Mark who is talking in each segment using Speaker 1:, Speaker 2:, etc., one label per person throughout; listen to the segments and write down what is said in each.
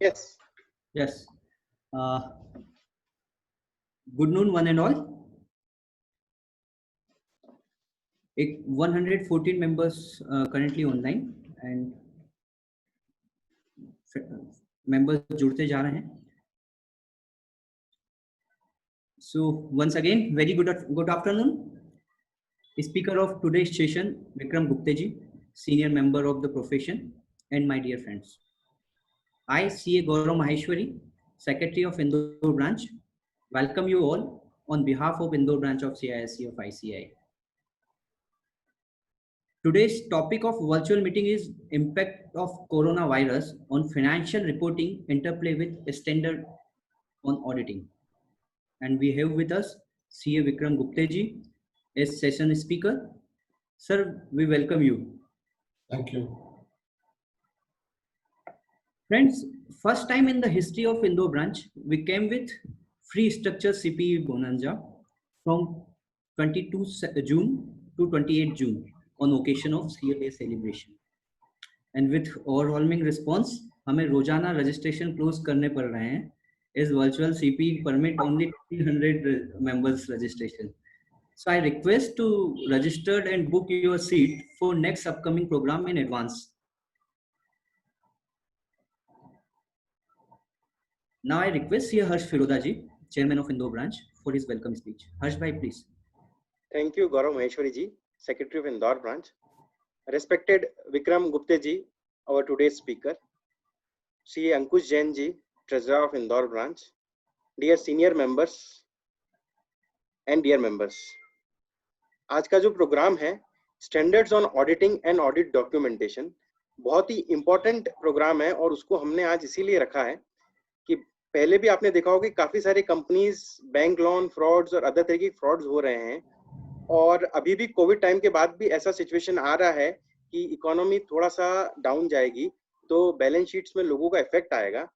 Speaker 1: Yes.
Speaker 2: Yes. Good noon, one and all. 114 members currently online and members जुड़ते जा रहे हैं. So once again, very good afternoon. Speaker of today's session, Vikram Gupte ji, senior member of the profession, and my dear friends. I, CA Gaurav Maheshwari, Secretary of Indore Branch, welcome you all on behalf of Indore Branch of CISC of ICAI. Today's topic of virtual meeting is impact of coronavirus on financial reporting interplay with standard on auditing. And we have with us CA Vikram Gupte ji as session speaker. Sir, we welcome you.
Speaker 3: Thank you.
Speaker 2: Friends, first time in the history of Indore branch, we came with free structure CPE Bonanza from 22 June to 28 June on occasion of CLA celebration. And with overwhelming response, हमें रोजाना registration close करने पड़ रहे हैं. Is virtual CPE permit only 300 members registration. So I request to register and book your seat for next upcoming program in advance. Now I request Sir Harsh Firoda ji, Chairman of Indore branch, for his welcome speech. Harsh bhai, please.
Speaker 1: Thank you, Gaurav Maheshwari ji, Secretary of Indore branch. Respected Vikram Gupte ji, our today's speaker. CA Ankush Jain ji, Treasurer of Indore branch. Dear senior members and dear members. आज का जो programme है standards on auditing and audit documentation बहुत ही important programme है और उसको हमने आज इसीलिए रखा है कि पहले भी आपने देखा होगा कि काफी सारी कंपनीज बैंक लोन फ्रॉड्स और अदर तरह की फ्रॉड्स हो रहे हैं और अभी भी कोविड टाइम के बाद भी ऐसा सिचुएशन आ रहा है कि इकोनॉमी थोड़ा सा डाउन जाएगी तो बैलेंस शीट्स में लोगों का इफेक्ट आएगा.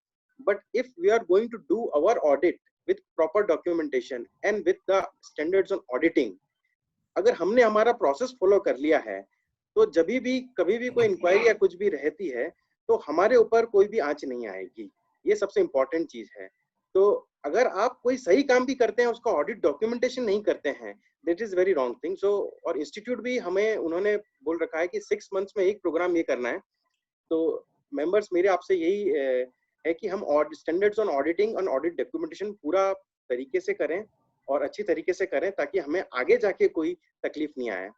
Speaker 1: But if we are going to do our audit with proper documentation and with the standards on auditing, अगर हमने हमारा प्रोसेस फॉलो कर लिया है तो जब भी कभी भी कोई इंक्वायरी या कुछ भी रहती है तो हमारे ऊपर कोई भी आंच नहीं आएगी. ये सबसे इंपॉर्टेंट चीज है. तो अगर आप कोई सही काम भी करते हैं उसका ऑडिट डॉक्यूमेंटेशन नहीं करते हैं, that is very wrong thing. So और इंस्टीट्यूट भी हमें उन्होंने बोल रखा है कि 6 मंथ्स में एक प्रोग्राम ये करना है. तो मेंबर्स मेरे आपसे यही है कि हम स्टैंडर्ड्स ऑन ऑडिटिंग और ऑडिट डॉक्यूमेंटेशन पूरा तरीके से करें और अच्छी तरीके से करें ताकि हमें आगे जाके कोई तकलीफ नहीं आए.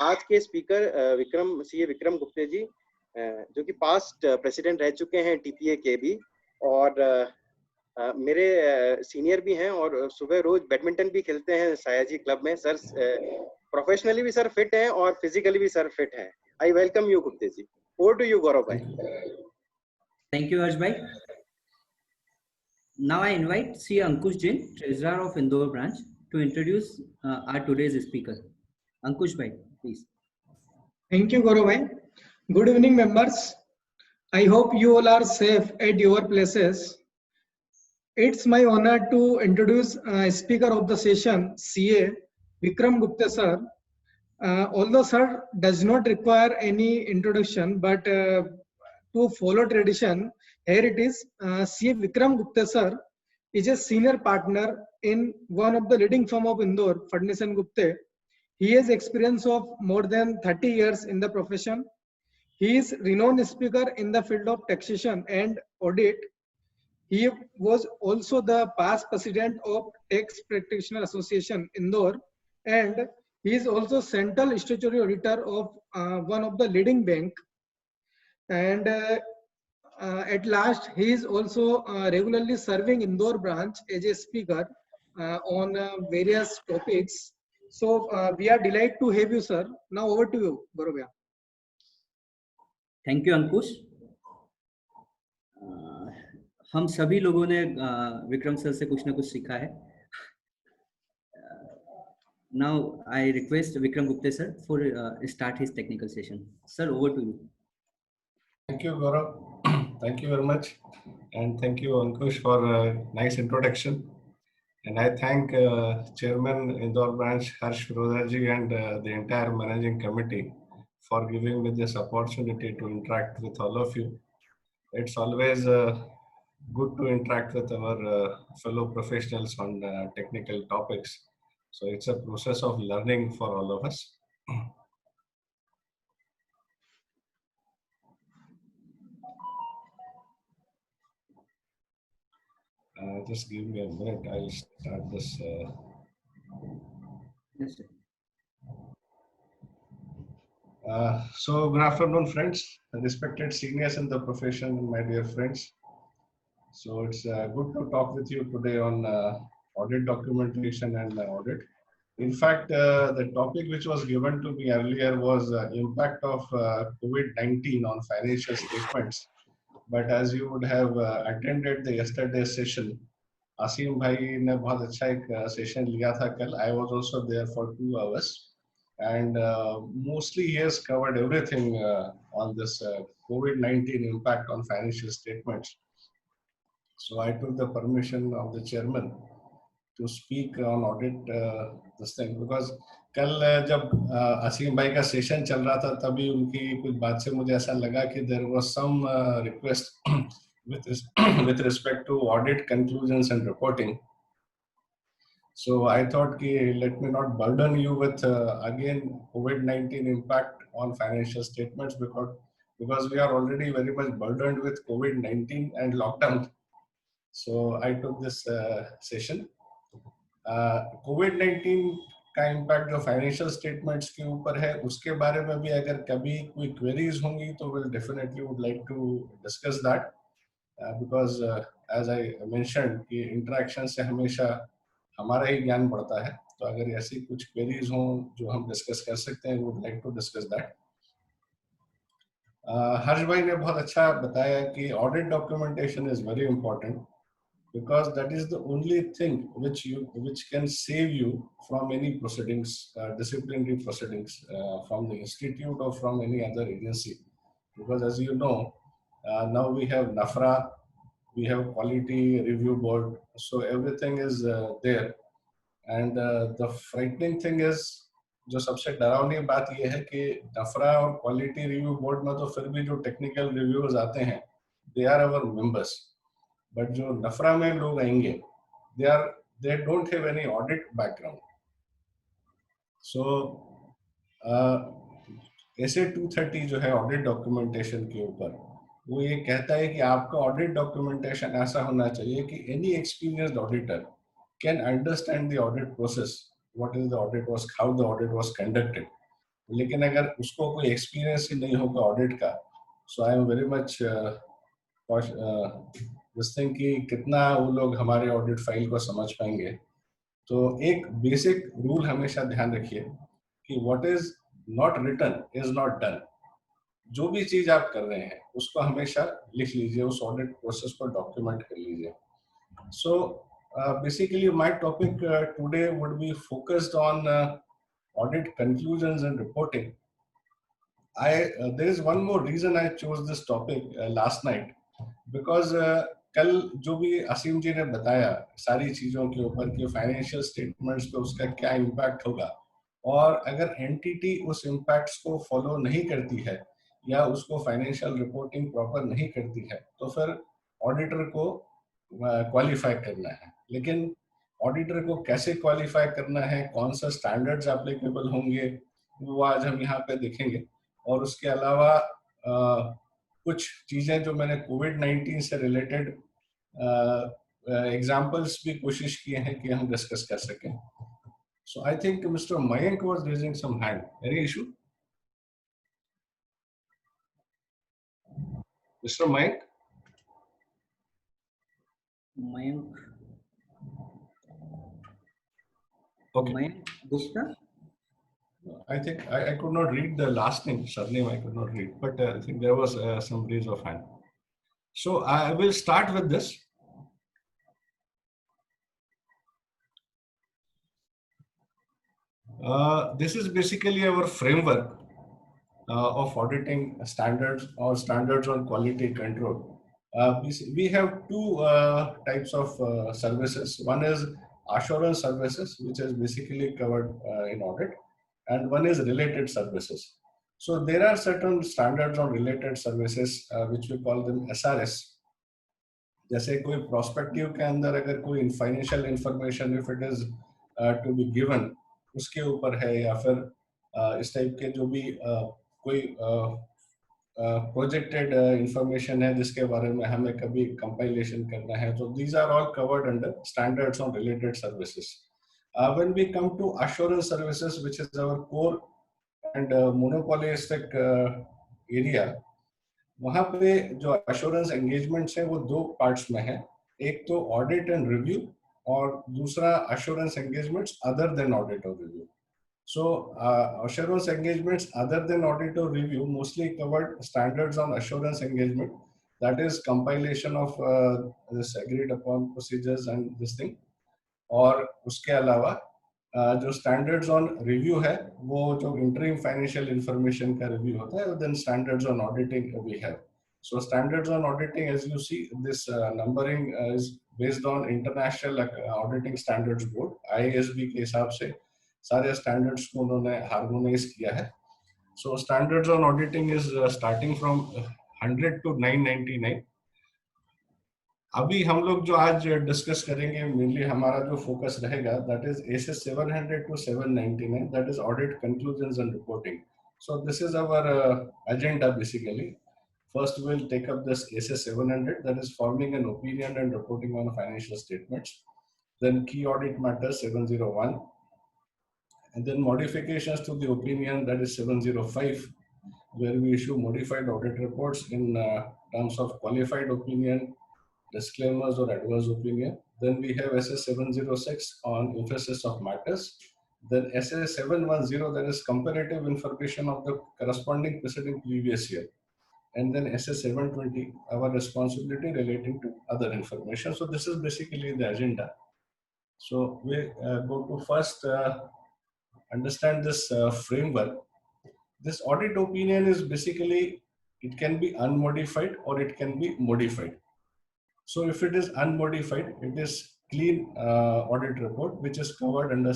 Speaker 1: आज के स्पीकर सीए विक्रम गुप्ते जी जो कि पास्ट प्रेसिडेंट रह चुके हैं टीपीए के भी और मेरे सीनियर भी हैं और सुबह रोज बैडमिंटन भी खेलते हैं सायाजी क्लब में. सर प्रोफेशनली भी सर फिट हैं और फिजिकली भी सर फिट हैं. I welcome you Gupte ji. Over to you Gaurav भाई.
Speaker 2: थैंक यू हर्ष भाई. Now I invite C. Ankush Jain, Treasurer of Indore branch, to introduce our today's speaker. Ankush bhai, please.
Speaker 4: Thank you, Gaurav bhai. Good evening, members. I hope you all are safe at your places. It's my honor to introduce speaker of the session, CA Vikram Gupta sir. Although sir does not require any introduction, but to follow tradition, here it is. CA Vikram Gupta sir is a senior partner in one of the leading firm of Indore, Fadnis & Gupte. He has experience of more than 30 years in the profession. He is renowned speaker in the field of taxation and audit. He was also the past president of Tax Practitioner Association Indore, and he is also central statutory auditor of one of the leading bank. And at last, he is also regularly serving Indore branch as a speaker on various topics. So we are delighted to have you, sir. Now over to you, Gaurav.
Speaker 2: Thank you, Ankush. हम सभी लोगों ने Vikram sir से कुछ ना कुछ सीखा है. Now I request Vikram Gupte sir for start his technical session. Sir, over to you.
Speaker 3: Thank you, Gaurav. Thank you very much, and thank you, Ankush, for a nice introduction. And I thank Chairman Indore Branch Harsh Firoda ji and the entire managing committee for giving me this opportunity to interact with all of you. It's always good to interact with our fellow professionals on technical topics. So it's a process of learning for all of us. Just give me a minute. I'll start this.
Speaker 2: Yes, sir.
Speaker 3: So good afternoon, friends, respected seniors in the profession, and my dear friends. So it's good to talk with you today on audit documentation and audit. In fact, the topic which was given to me earlier was impact of COVID-19 on financial statements. But as you would have attended the yesterday's session, Asim bhai ने बहुत अच्छा एक session लिया था कल. I was also there for 2 hours, and mostly he has covered everything on this COVID-19 impact on financial statements. So I took the permission of the chairman to speak on audit this thing, because कल जब असीम भाई का session चल रहा था तभी उनकी कुछ बात से मुझे ऐसा लगा कि there was some request with respect to audit conclusions and reporting. So I thought let me not burden you with again COVID-19 impact on financial statements, because we are already very much burdened with COVID-19 and lockdown. So I took this session. COVID-19 का impact जो financial statements के ऊपर है उसके बारे में भी अगर कभी कोई क्वेरीज होंगी तो will definitely would like to discuss that, because as I mentioned कि इंटरेक्शन से हमेशा हमारा ही ज्ञान बढ़ता है. तो अगर ऐसी कुछ क्वेरीज हों जो हम डिस्कस कर सकते हैं, would like to discuss that. Harsh भाई ने बहुत अच्छा बताया कि audit documentation is very important, because that is the only thing which can save you from any proceedings, disciplinary proceedings from the institute or from any other agency. Because as you know, now we have NAFRA, we have quality review board, so everything is there. And the frightening thing is, जो सबसे डरावनी बात ये है कि NAFRA और quality review board में तो फिर भी जो टेक्निकल रिव्यूअर्स आते हैं, they are our members. But जो नफरा में लोग आएंगे, they don't have any audit background. So ऐसे 230 जो है ऑडिट डॉक्यूमेंटेशन के ऊपर, वो ये कहता है कि आपका ऑडिट डॉक्यूमेंटेशन ऐसा होना चाहिए कि any experienced auditor can understand the audit process, what is the audit was, how the audit was conducted. लेकिन अगर उसको कोई एक्सपीरियंस ही नहीं होगा ऑडिट का, so I am very much this thing कि कितना वो लोग हमारे ऑडिट फाइल को समझ पाएंगे. तो एक बेसिक रूल हमेशा ध्यान रखिए कि what is not written is not done. जो भी चीज आप कर रहे हैं उसको हमेशा लिख लीजिए, उस ऑडिट प्रोसेस को डॉक्यूमेंट कर लीजिए. So basically my topic today would be focused on audit conclusions and reporting. there is one more reason I chose this topic last night, because कल जो भी असीम जी ने बताया सारी चीजों के ऊपर कि फाइनेंशियल स्टेटमेंट्स पे उसका क्या इम्पैक्ट होगा, और अगर एंटिटी उस इम्पैक्ट्स को फॉलो नहीं करती है या उसको फाइनेंशियल रिपोर्टिंग प्रॉपर नहीं करती है, तो फिर ऑडिटर को क्वालिफाई करना है. लेकिन ऑडिटर को कैसे क्वालिफाई करना है, कौन सा स्टैंडर्ड्स एप्लीकेबल होंगे, वो आज हम यहाँ पे देखेंगे. और उसके अलावा कुछ चीजें जो मैंने कोविड-19 से रिलेटेड एग्जांपल्स भी कोशिश किए हैं कि हम डिस्कस कर सकें. So I think mister Mayank was raising some hand. Any issue? Mister Mayank?
Speaker 2: Mayank.
Speaker 3: Okay.
Speaker 2: Mayank Gupta.
Speaker 3: I think I could not read the last name, surname I could not read, but I think there was some raise of hand. So I will start with this. This is basically our framework of auditing standards or standards on quality control. We have two types of services. One is assurance services, which is basically covered in audit, and one is related services. So there are certain standards on related services, which we call them SRS. जैसे कोई prospective के अंदर अगर कोई financial information if it is to be given उसके ऊपर है, या फिर इस टाइप के जो भी कोई प्रोजेक्टेड इंफॉर्मेशन है जिसके बारे में हमें कभी कंपाइलेशन करना है, तो these are all covered under standards on related services. When we come to assurance services, which is our core and monopolistic area, वहाँ पे जो assurance engagements है वो दो parts में है. एक तो audit and review और दूसरा assurance engagements other than audit or review. So assurance engagements other than audit or review mostly covered standards on assurance engagement, that is compilation of this agreed upon procedures and this thing. और उसके अलावा जो standards on review है वो जो interim financial information का review होता है, then standards on auditing we have. So standards on auditing, as you see this numbering is based on international auditing standards board IASB के हिसाब से सारे स्टैंडर्ड्स को उन्होंने हार्मोनाइज किया है. सो standards on auditing is starting from 100 to 999. अभी हम लोग जो आज डिस्कस करेंगे मेनली हमारा जो फोकस रहेगा that is SS 700 to 799, that is audit conclusions and reporting. So this is our agenda basically. First we'll take up this SS 700, that is forming an opinion and reporting on financial statements. Then key audit matters 701, and then modifications to the opinion, that is 705, where we issue modified audit reports in terms of qualified opinion, disclaimers or adverse opinion. Then we have SS 706 on emphasis of matters. Then SS 710, that is comparative information of the corresponding preceding previous year. And then SS 720, our responsibility relating to other information. So this is basically the agenda. So we go to first understand this framework. This audit opinion is basically, it can be unmodified or it can be modified. So if it is unmodified, it is clean audit report, which is covered under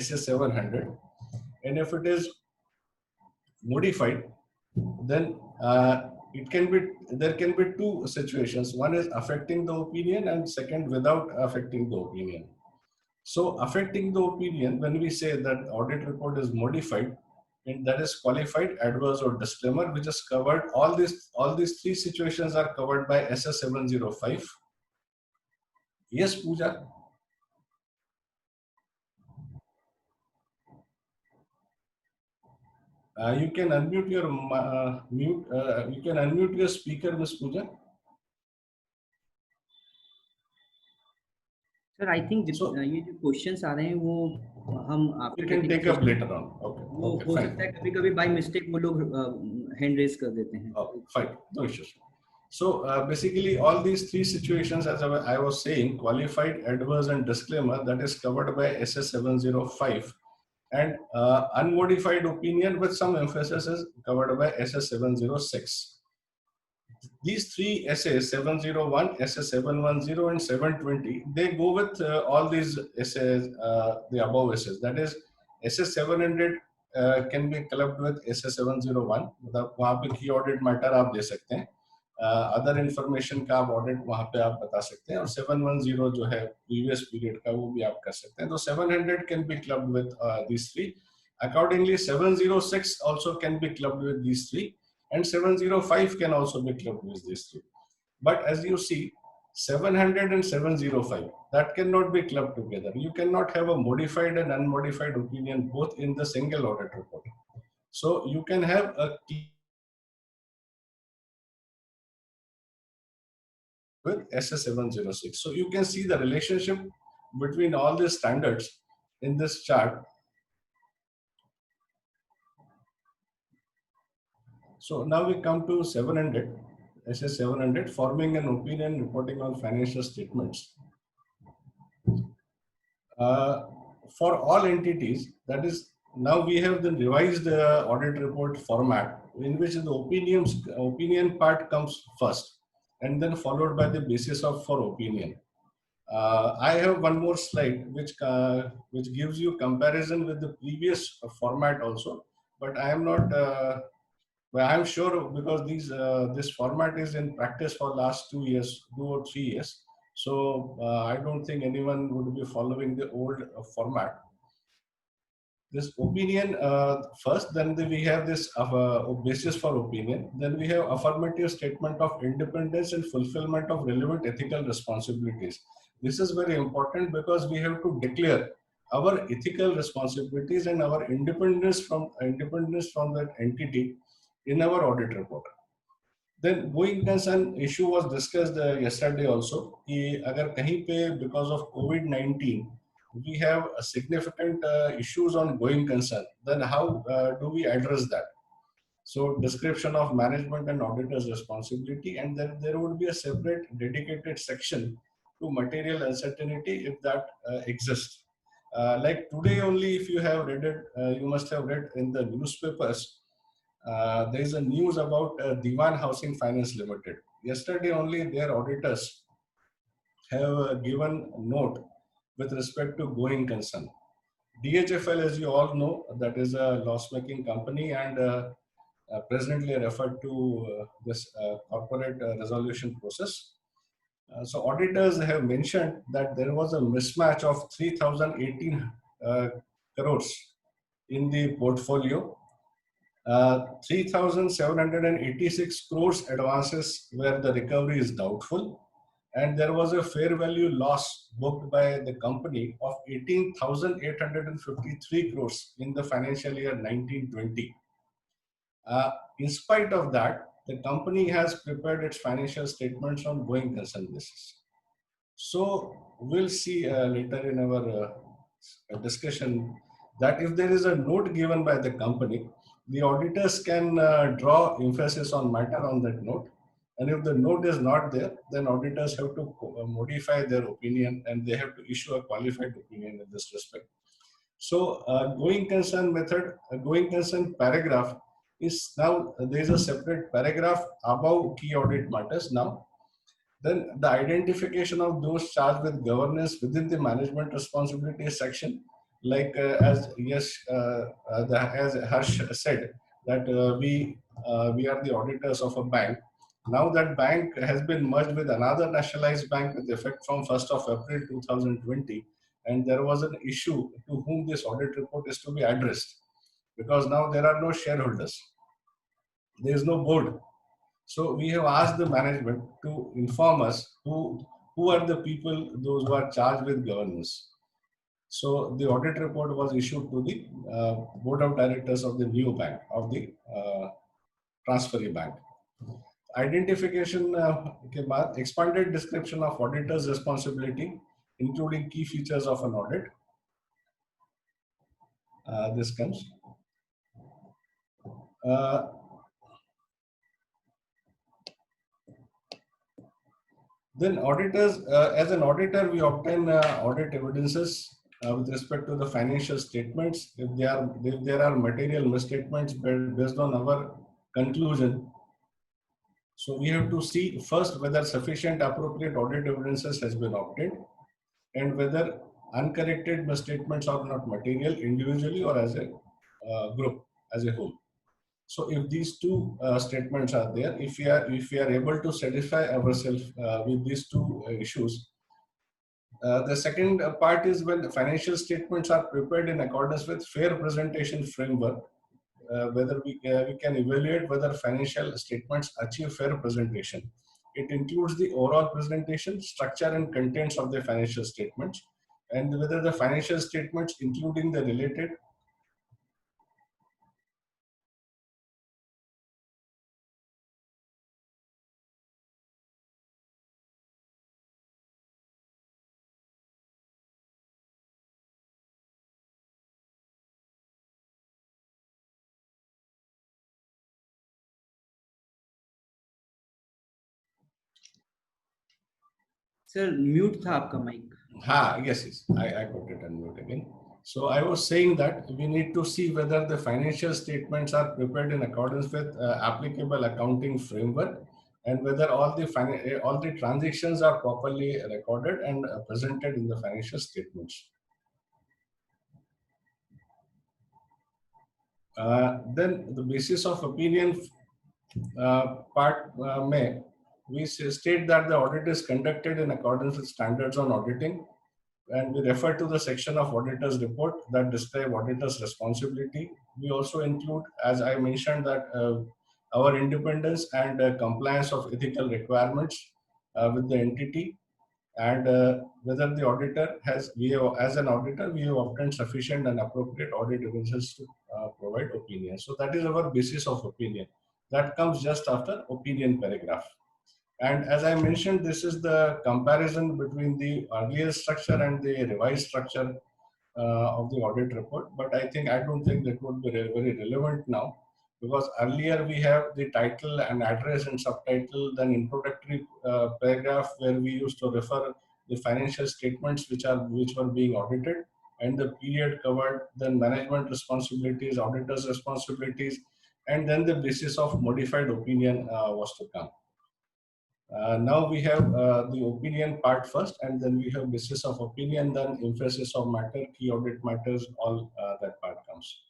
Speaker 3: SS 700. And if it is modified, then there can be two situations. One is affecting the opinion and second without affecting the opinion. So affecting the opinion, when we say that audit report is modified, and that is qualified, adverse or disclaimer, which is covered, all these three situations are covered by SS 705. Yes, Pooja. You can unmute your you can unmute your speaker, Miss Pooja.
Speaker 2: Sir, I think
Speaker 3: So-
Speaker 2: ये जो questions आ रहे हैं वो हम
Speaker 3: You can take up later on. Okay.
Speaker 2: वो
Speaker 3: Okay,
Speaker 2: हो
Speaker 3: fine.
Speaker 2: सकता है कभी कभी बाय मिस्टेक वो लोग हैंड रेज कर देते हैं.
Speaker 3: Oh, fine. No issues. So basically all these three situations, as I was saying, qualified, adverse and disclaimer, that is covered by SS 705, and unmodified opinion with some emphasis is covered by SS 706. These three SS 701, SS 710 and 720, they go with all these SS, the above SS. That is SS 700 can be clubbed with SS 701. मतलब वहाँ पे key audit matter आप दे सकते हैं. Other information का आप audit वहां पे आप बता सकते हैं, और 710 जो है प्रीवियस पीरियड का वो भी आप कर सकते हैं. तो 700 can be clubbed with these three. Accordingly 706 also can be clubbed with these three, and 705 can also be clubbed with these three. But as you see, 700 and 705, that cannot be clubbed together. You cannot have a modified and unmodified opinion both in the single audit report. So you can have a with SS 706. So you can see the relationship between all these standards in this chart. So now we come to 700, SS 700, forming an opinion, reporting on financial statements. For all entities, that is, now we have the revised audit report format in which the opinion part comes first, and then followed by the basis of for opinion. I have one more slide which gives you comparison with the previous format also, but I am not Well, I'm sure because this format is in practice for last 2 years, 2 or 3 years. So I don't think anyone would be following the old format. This opinion first, then we have this basis for opinion. Then we have affirmative statement of independence and fulfillment of relevant ethical responsibilities. This is very important because we have to declare our ethical responsibilities and our independence from that entity in our audit report. Then going concern issue was discussed yesterday also. कि अगर कहीं पे because of COVID-19 we have a significant issues on going concern, then how do we address that? So description of management and auditor's responsibility, and then there would be a separate dedicated section to material uncertainty if that exists. Like today only, if you have read it, you must have read in the newspapers. There is a news about Diwan Housing Finance Limited. Yesterday only, their auditors have given note with respect to going concern. DHFL, as you all know, that is a loss-making company and presently referred to this corporate resolution process. So auditors have mentioned that there was a mismatch of 3,018 crores in the portfolio. 3,786 crores advances where the recovery is doubtful, and there was a fair value loss booked by the company of 18,853 crores in the financial year 1920. In spite of that, the company has prepared its financial statements on going concern basis. So we'll see later in our discussion that if there is a note given by the company, the auditors can draw emphasis on matter on that note. And if the note is not there, then auditors have to modify their opinion and they have to issue a qualified opinion in this respect. So going concern method, going concern paragraph is now, there is a separate paragraph above key audit matters now. Then the identification of those charged with governance within the management responsibility section, like as Harsh said, that we are the auditors of a bank. Now that bank has been merged with another nationalized bank with effect from 1st of April 2020, and there was an issue to whom this audit report is to be addressed, because now there are no shareholders, there is no board. So we have asked the management to inform us who are the people, those who are charged with governance. So the audit report was issued to the board of directors of the new bank, of the transferee bank. Identification, expanded description of auditor's responsibility, including key features of an audit. This comes. Then auditors, as an auditor, we obtain audit evidences with respect to the financial statements. If there are material misstatements based on our conclusion, so we have to see first whether sufficient appropriate audit evidences has been obtained, and whether uncorrected misstatements are not material individually or as a group, as a whole. So if these two statements are there, if we are able to satisfy ourselves with these two issues, the second part is when the financial statements are prepared in accordance with fair presentation framework, whether we can evaluate whether financial statements achieve fair presentation. It includes the overall presentation, structure and contents of the financial statements, and whether the financial statements, including the related
Speaker 2: Sir, mute था आपका mic.
Speaker 3: Yes, I put it on mute again. So I was saying that we need to see whether the financial statements are prepared in accordance with applicable accounting framework, and whether all the transactions are properly recorded and presented in the financial statements. Then the basis of opinion part May, we state that the audit is conducted in accordance with standards on auditing, and we refer to the section of auditor's report that describe auditor's responsibility. We also include, as I mentioned, that our independence and compliance of ethical requirements with the entity, and whether the auditor has, as an auditor, we have obtained sufficient and appropriate audit evidences to provide opinion. So that is our basis of opinion. That comes just after opinion paragraph. And as I mentioned, this is the comparison between the earlier structure and the revised structure of the audit report. But I don't think that would be very relevant now, because earlier we have the title and address and subtitle, then introductory paragraph where we used to refer the financial statements which were being audited, and the period covered, then management responsibilities, auditors responsibilities, and then the basis of modified opinion was to come. Now we have the opinion part first, and then we have basis of opinion, then emphasis of matter, key audit matters, all that part comes.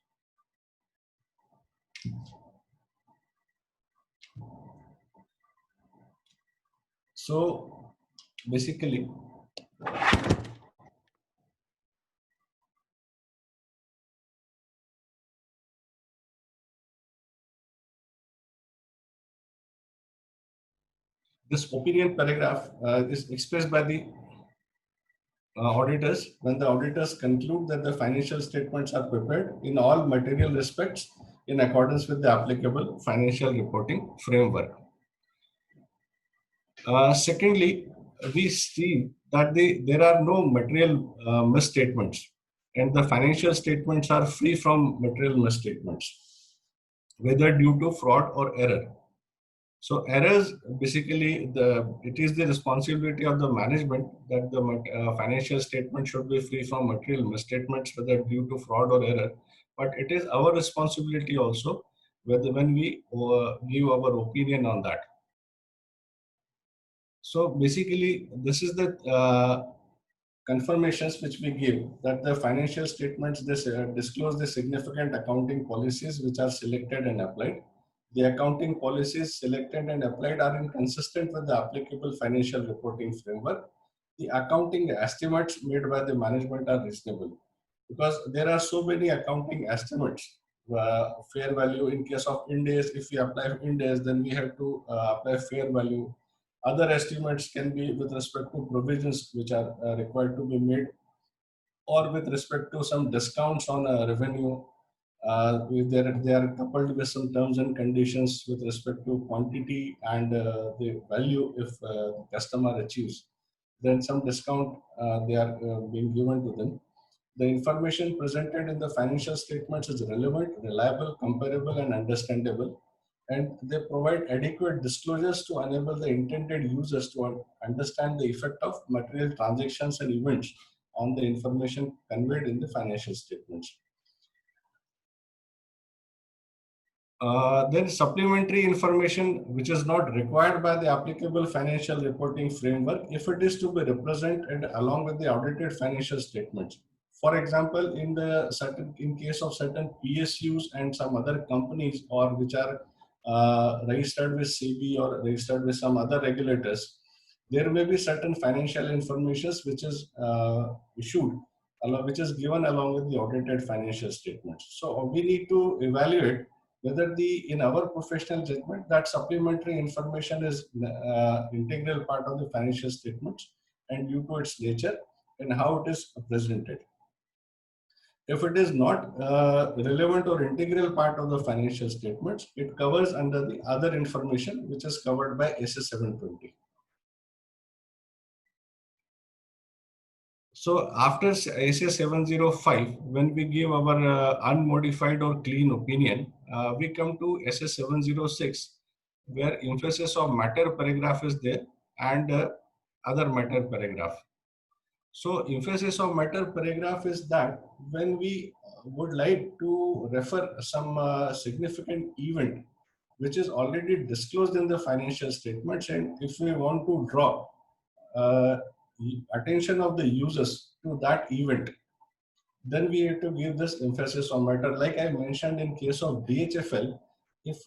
Speaker 3: So basically, this opinion paragraph is expressed by the auditors when the auditors conclude that the financial statements are prepared in all material respects in accordance with the applicable financial reporting framework. Secondly, we see that there are no material misstatements, and the financial statements are free from material misstatements, whether due to fraud or error. So errors, basically, it is the responsibility of the management that the financial statement should be free from material misstatements, whether due to fraud or error. But it is our responsibility also when we give our opinion on that. So basically, this is the confirmations which we give that the financial statements disclose the significant accounting policies which are selected and applied. The accounting policies selected and applied are inconsistent with the applicable financial reporting framework. The accounting estimates made by the management are reasonable, because there are so many accounting estimates. Fair value in case of Ind AS, if we apply Ind AS, then we have to apply fair value. Other estimates can be with respect to provisions which are required to be made, or with respect to some discounts on revenue. They are coupled with some terms and conditions with respect to quantity and the value if the customer achieves. Then some discount they are being given to them. The information presented in the financial statements is relevant, reliable, comparable, and understandable, and they provide adequate disclosures to enable the intended users to understand the effect of material transactions and events on the information conveyed in the financial statements. Then supplementary information which is not required by the applicable financial reporting framework, if it is to be represented along with the audited financial statements. For example, in case of certain PSUs and some other companies, or which are registered with SEBI or registered with some other regulators, there may be certain financial information which is issued, which is given along with the audited financial statements. So we need to evaluate whether in our professional judgment that supplementary information is integral part of the financial statements and due to its nature and how it is presented. If it is not relevant or integral part of the financial statements, it covers under the other information which is covered by SS 720. So after SS 705, when we give our unmodified or clean opinion, we come to SS 706, where emphasis of matter paragraph is there and other matter paragraph. So emphasis of matter paragraph is that when we would like to refer some significant event which is already disclosed in the financial statements, and if we want to draw attention of the users to that event, then we have to give this emphasis on matter. Like I mentioned, in case of DHFL, if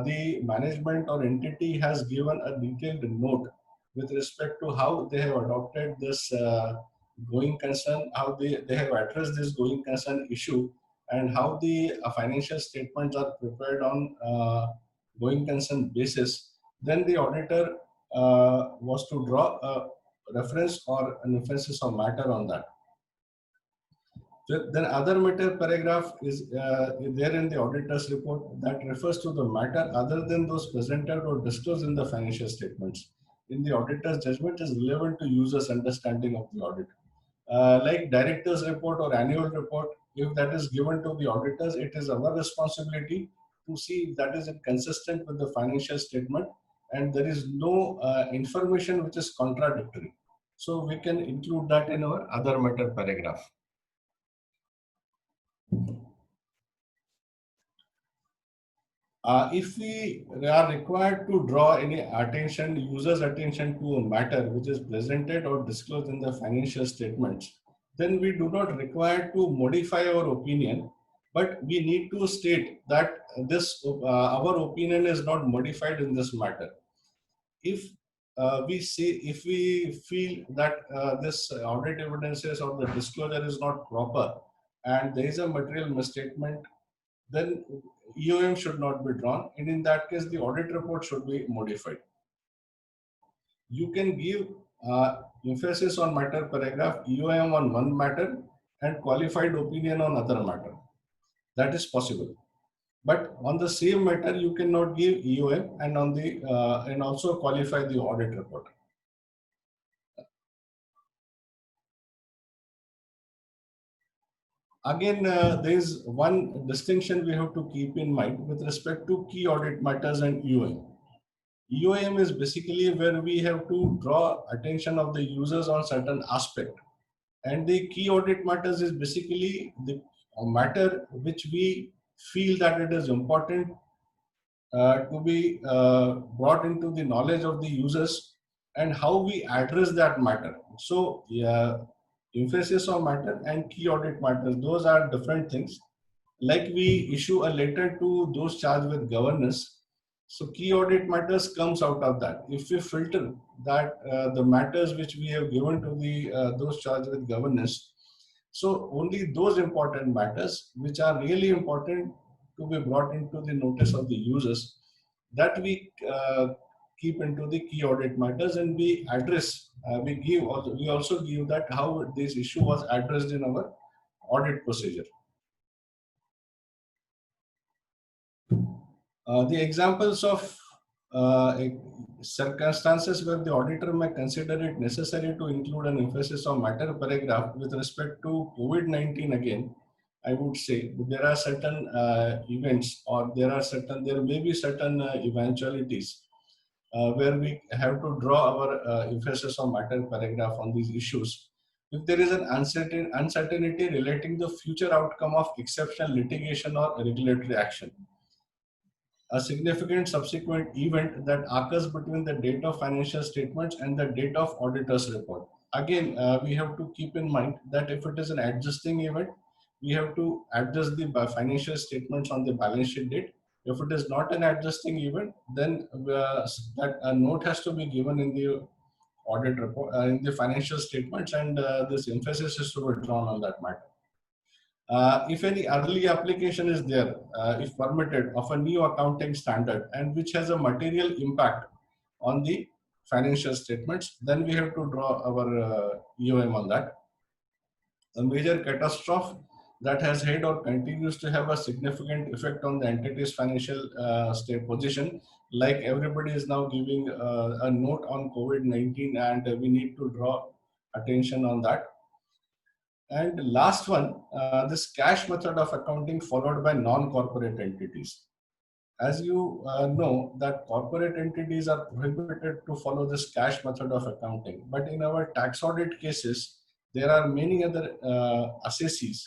Speaker 3: the management or entity has given a detailed note with respect to how they have adopted this going concern, how they have addressed this going concern issue, and how the financial statements are prepared on going concern basis, then the auditor was to draw a reference or an emphasis or matter on that. Then other matter paragraph is there in the auditor's report that refers to the matter other than those presented or disclosed in the financial statements. In the auditor's judgment is relevant to users' understanding of the audit. Like director's report or annual report, if that is given to the auditors, it is our responsibility to see if that is consistent with the financial statement and there is no information which is contradictory. So we can include that in our other matter paragraph. If we are required to draw any attention, user's attention to a matter which is presented or disclosed in the financial statements, then we do not require to modify our opinion, but we need to state that this our opinion is not modified in this matter. If if we feel that this audit evidences or the disclosure is not proper and there is a material misstatement, then EOM should not be drawn, and in that case the audit report should be modified. You can give emphasis on matter paragraph, EOM on one matter and qualified opinion on other matter. That is possible. But on the same matter, you cannot give EOM and on the and also qualify the audit report. Again, there is one distinction we have to keep in mind with respect to key audit matters and EOM. EOM is basically where we have to draw attention of the users on certain aspect. And the key audit matters is basically the matter which we feel that it is important to be brought into the knowledge of the users and how we address that matter. So emphasis on matter and key audit matters, those are different things. Like we issue a letter to those charged with governance, so key audit matters comes out of that. If we filter that the matters which we have given to the those charged with governance, so only those important matters which are really important to be brought into the notice of the users, that we keep into the key audit matters and we address. We also give that how this issue was addressed in our audit procedure. The examples of circumstances where the auditor may consider it necessary to include an emphasis on matter paragraph with respect to COVID-19, again, I would say there are certain events or there may be certain eventualities where we have to draw our emphasis on matter paragraph on these issues. If there is an uncertainty relating the future outcome of exceptional litigation or regulatory action, a significant subsequent event that occurs between the date of financial statements and the date of auditor's report. Again, we have to keep in mind that if it is an adjusting event, we have to adjust the financial statements on the balance sheet date. If it is not an adjusting event, then that a note has to be given in the audit report, in the financial statements, and this emphasis is to be drawn on that matter. If any early application is there, if permitted, of a new accounting standard and which has a material impact on the financial statements, then we have to draw our EOM on that. A major catastrophe that has had or continues to have a significant effect on the entity's financial state position, like everybody is now giving a note on COVID-19, and we need to draw attention on that. And last one, this cash method of accounting followed by non-corporate entities. As you know, that corporate entities are prohibited to follow this cash method of accounting. But in our tax audit cases, there are many other assessees,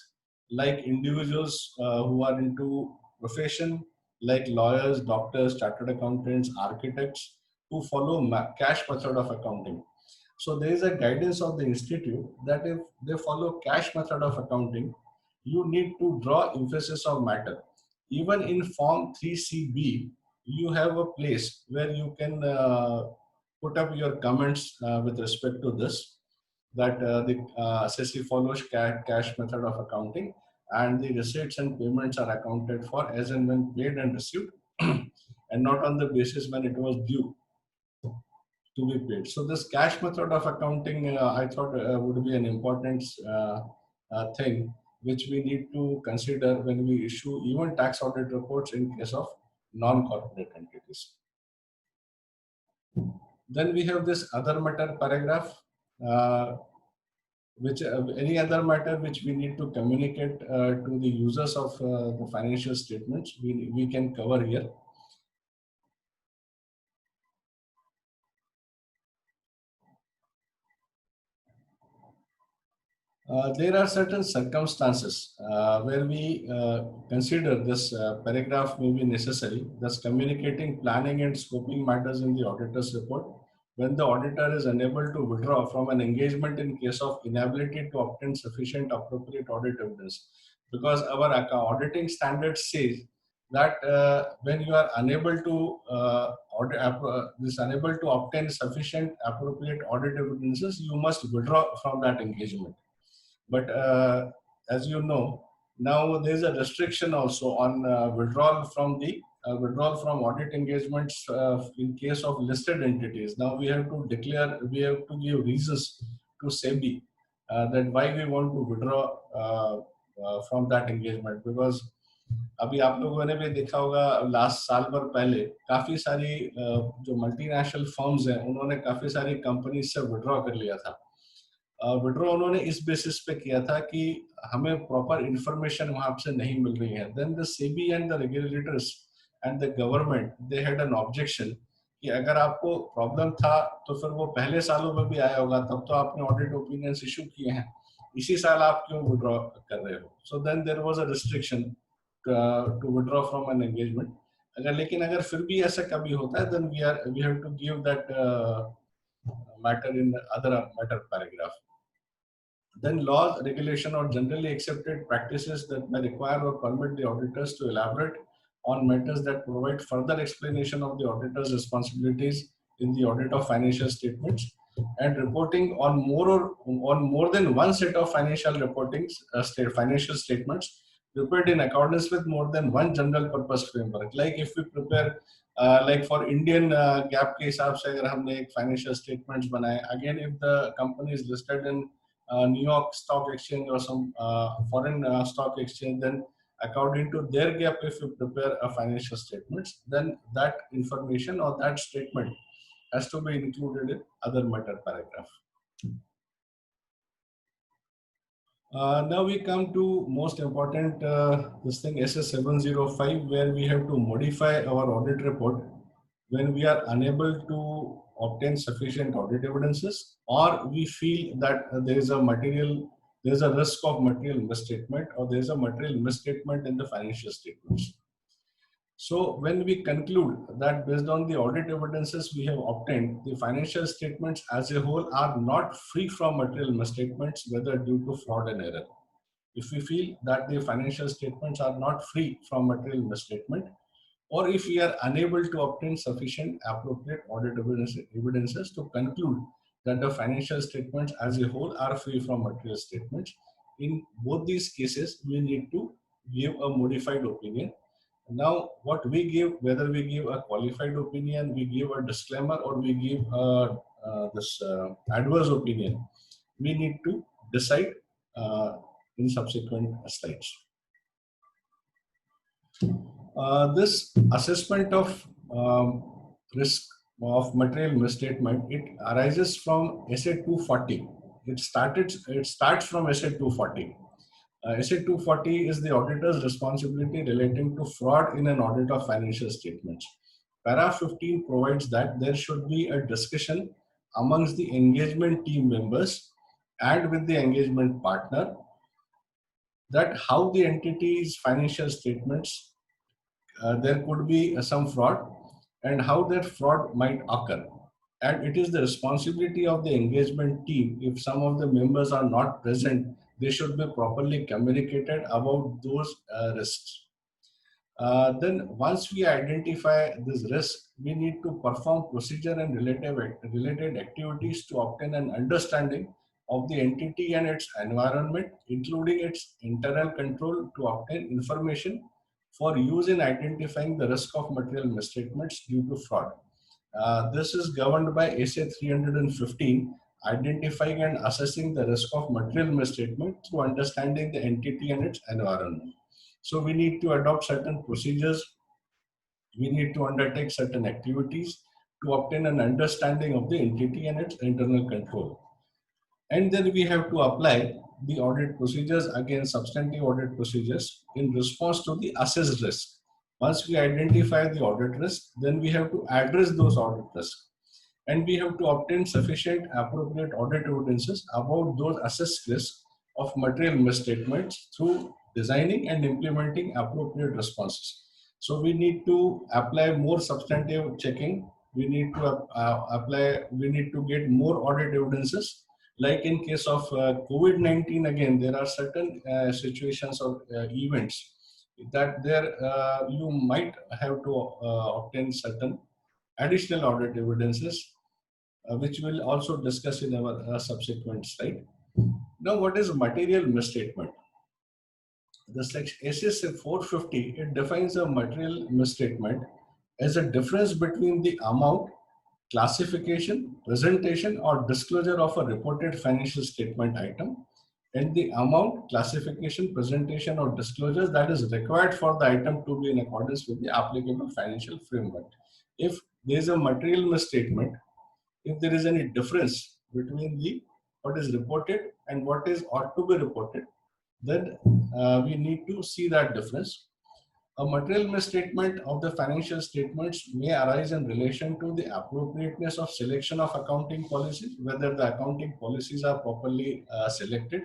Speaker 3: like individuals who are into profession, like lawyers, doctors, chartered accountants, architects, who follow cash method of accounting. So there is a guidance of the institute that if they follow cash method of accounting, you need to draw emphasis of matter. even in Form 3CB, you have a place where you can put up your comments with respect to this, that the assessee follows cash method of accounting, and the receipts and payments are accounted for as and when paid and received, and not on the basis when it was due to be paid. So this cash method of accounting, I thought would be an important thing which we need to consider when we issue even tax audit reports in case of non-corporate entities. Then we have this other matter paragraph, which any other matter which we need to communicate to the users of the financial statements, we can cover here. There are certain circumstances where we consider this paragraph may be necessary, thus communicating planning and scoping matters in the auditor's report when the auditor is unable to withdraw from an engagement in case of inability to obtain sufficient appropriate audit evidence. Because our auditing standards says that when you are unable to unable to obtain sufficient appropriate audit evidences, you must withdraw from that engagement. But as you know, now there is a restriction also on withdrawal from audit engagements in case of listed entities. Now we have to declare, we have to give reasons to SEBI that why we want to withdraw from that engagement. Because अभी आप लोगों ने भी देखा होगा last साल भर पहले काफी सारी जो मल्टीनेशनल फर्म्स हैं उन्होंने काफी सारी कंपनी से विड्रॉ कर लिया था. विड्रॉ उन्होंने इस बेसिस पे किया था कि हमें प्रॉपर इंफॉर्मेशन वहां से नहीं मिल रही है. Then the SEBI and the regulators and the government they had an objection कि अगर आपको प्रॉब्लम था तो फिर वो पहले सालों में भी आया होगा, तब तो आपने ऑडिट ओपिनियंस इशू किए हैं, इसी साल आप क्यों विड्रॉ कर रहे हो. So then there was a restriction to withdraw from an engagement. लेकिन अगर फिर भी ऐसा कभी होता है then we have to give that matter in the other matter paragraph. Then laws, regulation, or generally accepted practices that may require or permit the auditors to elaborate on matters that provide further explanation of the auditor's responsibilities in the audit of financial statements and reporting on more than one set of financial reportings, financial statements prepared in accordance with more than one general purpose framework. Like if we prepare like for Indian GAAP के हिसाब से अगर हमने एक financial statements बनाए, again if the company is listed in New York Stock Exchange or some foreign stock exchange, then according to their GAAP, if you prepare a financial statements, then that information or that statement has to be included in other matter paragraph. Now we come to most important this thing SS 705, where we have to modify our audit report when we are unable to obtain sufficient audit evidences, or we feel that there is a risk of material misstatement, or there is a material misstatement in the financial statements. So when we conclude that based on the audit evidences we have obtained, the financial statements as a whole are not free from material misstatements, whether due to fraud and error. If we feel that the financial statements are not free from material misstatement, or if we are unable to obtain sufficient appropriate audit evidences to conclude that the financial statements as a whole are free from material statements, in both these cases we need to give a modified opinion. Now what we give, whether we give a qualified opinion, we give a disclaimer, or we give this adverse opinion, we need to decide in subsequent slides. This assessment of risk of material misstatement, it arises from SA 240. It starts from SA 240. SA 240 is the auditor's responsibility relating to fraud in an audit of financial statements. Para 15 provides that there should be a discussion amongst the engagement team members and with the engagement partner that how the entity's financial statements there could be some fraud and how that fraud might occur. And it is the responsibility of the engagement team, if some of the members are not present, they should be properly communicated about those risks. Then once we identify this risk, we need to perform procedure and related activities to obtain an understanding of the entity and its environment, including its internal control, to obtain information for use in identifying the risk of material misstatements due to fraud. This is governed by SA 315, identifying and assessing the risk of material misstatement through understanding the entity and its environment. So we need to adopt certain procedures, we need to undertake certain activities to obtain an understanding of the entity and its internal control. And then we have to apply the audit procedures, again substantive audit procedures, in response to the assessed risk. Once we identify the audit risk, then we have to address those audit risks. And we have to obtain sufficient appropriate audit evidences about those assessed risks of material misstatements through designing and implementing appropriate responses. So we need to apply more substantive checking. We need to get more audit evidences. Like in case of COVID-19, again, there are certain situations or events that you might have to obtain certain additional audit evidences, which we'll also discuss in our subsequent slide. Now, what is material misstatement? The section SS 450, it defines a material misstatement as a difference between the amount, classification, presentation, or disclosure of a reported financial statement item and the amount, classification, presentation, or disclosures that is required for the item to be in accordance with the applicable financial framework. If there is a material misstatement, if there is any difference between what is reported and what is ought to be reported, then we need to see that difference. A material misstatement of the financial statements may arise in relation to the appropriateness of selection of accounting policies, whether the accounting policies are properly selected,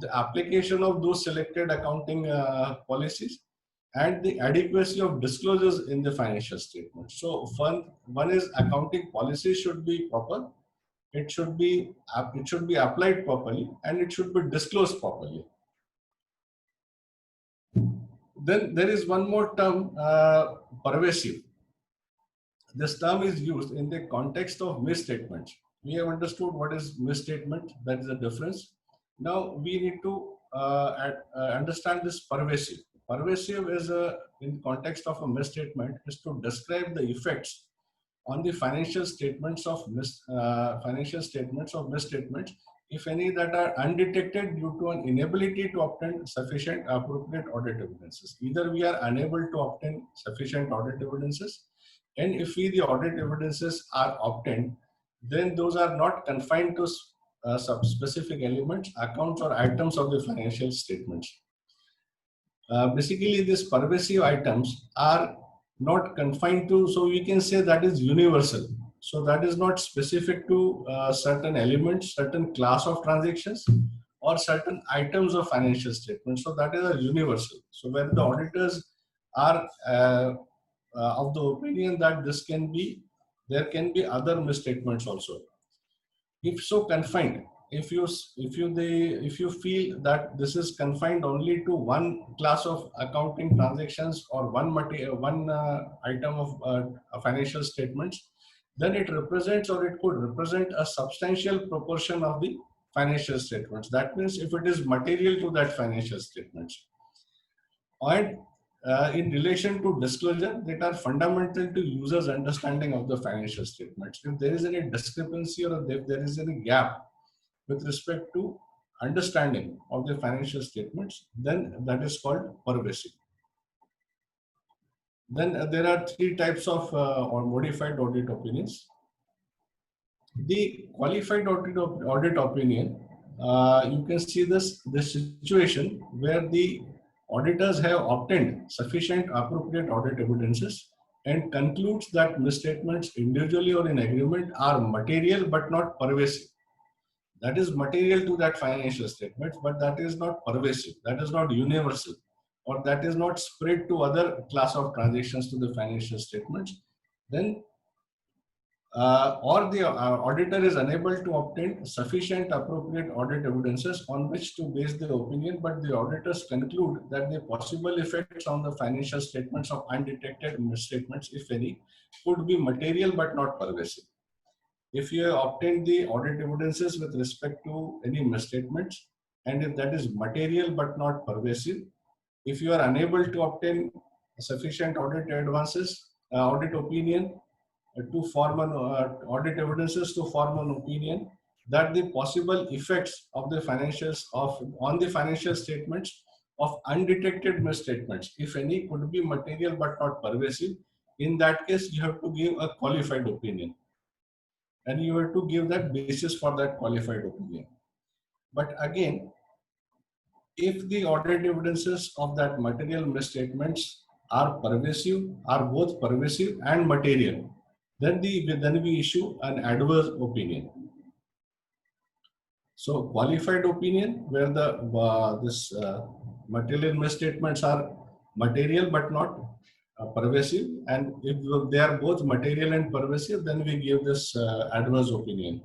Speaker 3: the application of those selected accounting policies, and the adequacy of disclosures in the financial statement. So one is accounting policy should be proper, it should be applied properly, and it should be disclosed properly. Then there is one more term, pervasive. This term is used in the context of misstatements. We have understood what is misstatement, that is the difference. Now we need to understand this pervasive. Pervasive is in context of a misstatement is to describe the effects on the financial statements of misstatements, if any, that are undetected due to an inability to obtain sufficient appropriate audit evidences. Either we are unable to obtain sufficient audit evidences, and if the audit evidences are obtained, then those are not confined to some specific elements, accounts, or items of the financial statements. Basically, these pervasive items are not confined to, so we can say that is universal. So that is not specific to certain elements, certain class of transactions, or certain items of financial statements. So that is a universal. So when the auditors are of the opinion that there can be other misstatements also. If so confined, if you feel that this is confined only to one class of accounting transactions or one item of financial statements, then it represents, or it could represent, a substantial proportion of the financial statements. That means if it is material to that financial statements. And in relation to disclosure, that are fundamental to users' understanding of the financial statements. If there is any discrepancy or if there is any gap with respect to understanding of the financial statements, then that is called pervasive. Then there are three types of or modified audit opinions. The qualified audit opinion, you can see this situation where the auditors have obtained sufficient appropriate audit evidences and concludes that misstatements individually or in agreement are material but not pervasive. That is material to that financial statement, but that is not pervasive, that is not universal, or that is not spread to other class of transactions to the financial statements. Then or the auditor is unable to obtain sufficient appropriate audit evidences on which to base the opinion, but the auditors conclude that the possible effects on the financial statements of undetected misstatements, if any, could be material but not pervasive. If you have obtained the audit evidences with respect to any misstatements, and if that is material but not pervasive, if you are unable to obtain sufficient audit advances, audit opinion to form an audit evidences to form an opinion that the possible effects of the financials on the financial statements of undetected misstatements, if any, could be material but not pervasive. In that case, you have to give a qualified opinion, and you have to give that basis for that qualified opinion. But again, if the audit evidences of that material misstatements are pervasive, are both pervasive and material, then we issue an adverse opinion. So qualified opinion, where the material misstatements are material but not pervasive, and if they are both material and pervasive, then we give this adverse opinion.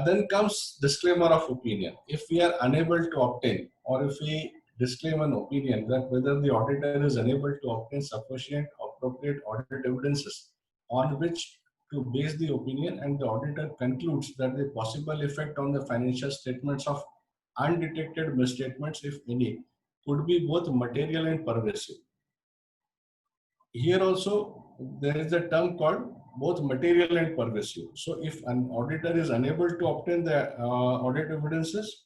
Speaker 3: Then comes disclaimer of opinion. If we are unable to obtain, or if we disclaim an opinion that whether the auditor is unable to obtain sufficient appropriate audit evidences on which to base the opinion, and the auditor concludes that the possible effect on the financial statements of undetected misstatements, if any, could be both material and pervasive. Here also there is a term called both material and pervasive. So if an auditor is unable to obtain the audit evidences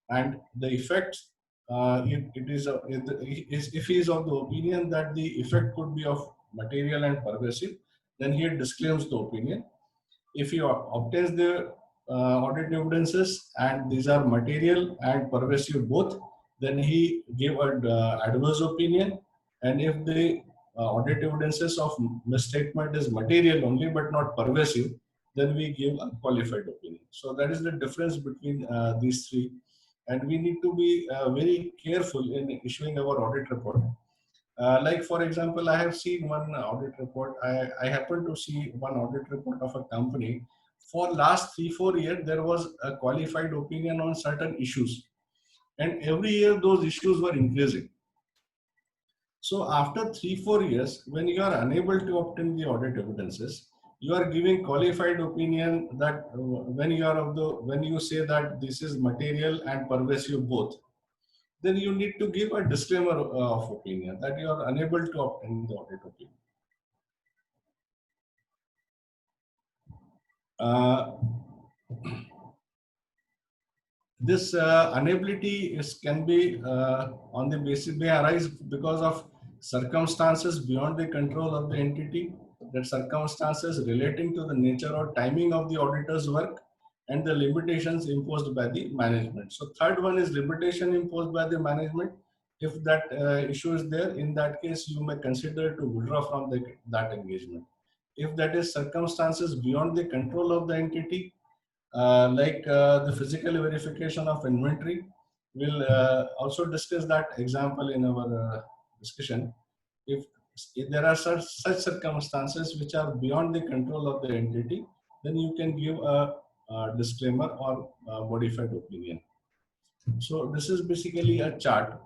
Speaker 3: and the effects, if he is of the opinion that the effect could be of material and pervasive, then he disclaims the opinion. If he obtains the audit evidences and these are material and pervasive both, then he give an adverse opinion. And if the audit evidences of misstatement is material only but not pervasive, then we give a qualified opinion. So that is the difference between these three, and we need to be very careful in issuing our audit report. Like for example, I have seen one audit report. I happened to see one audit report of a company. For last 3-4 years, there was a qualified opinion on certain issues, and every year those issues were increasing. So after 3-4 years, when you are unable to obtain the audit evidences, you are giving qualified opinion that when you say that this is material and pervasive both, then you need to give a disclaimer of opinion that you are unable to obtain the audit opinion. This unability can be on the basis, may arise because of circumstances beyond the control of the entity, that circumstances relating to the nature or timing of the auditor's work, and the limitations imposed by the management. So third one is limitation imposed by the management. If that issue is there, in that case, you may consider to withdraw from that engagement. If that is circumstances beyond the control of the entity, like the physical verification of inventory, we'll also discuss that example in our discussion. If there are such circumstances which are beyond the control of the entity, then you can give a disclaimer or modified opinion. So this is basically a chart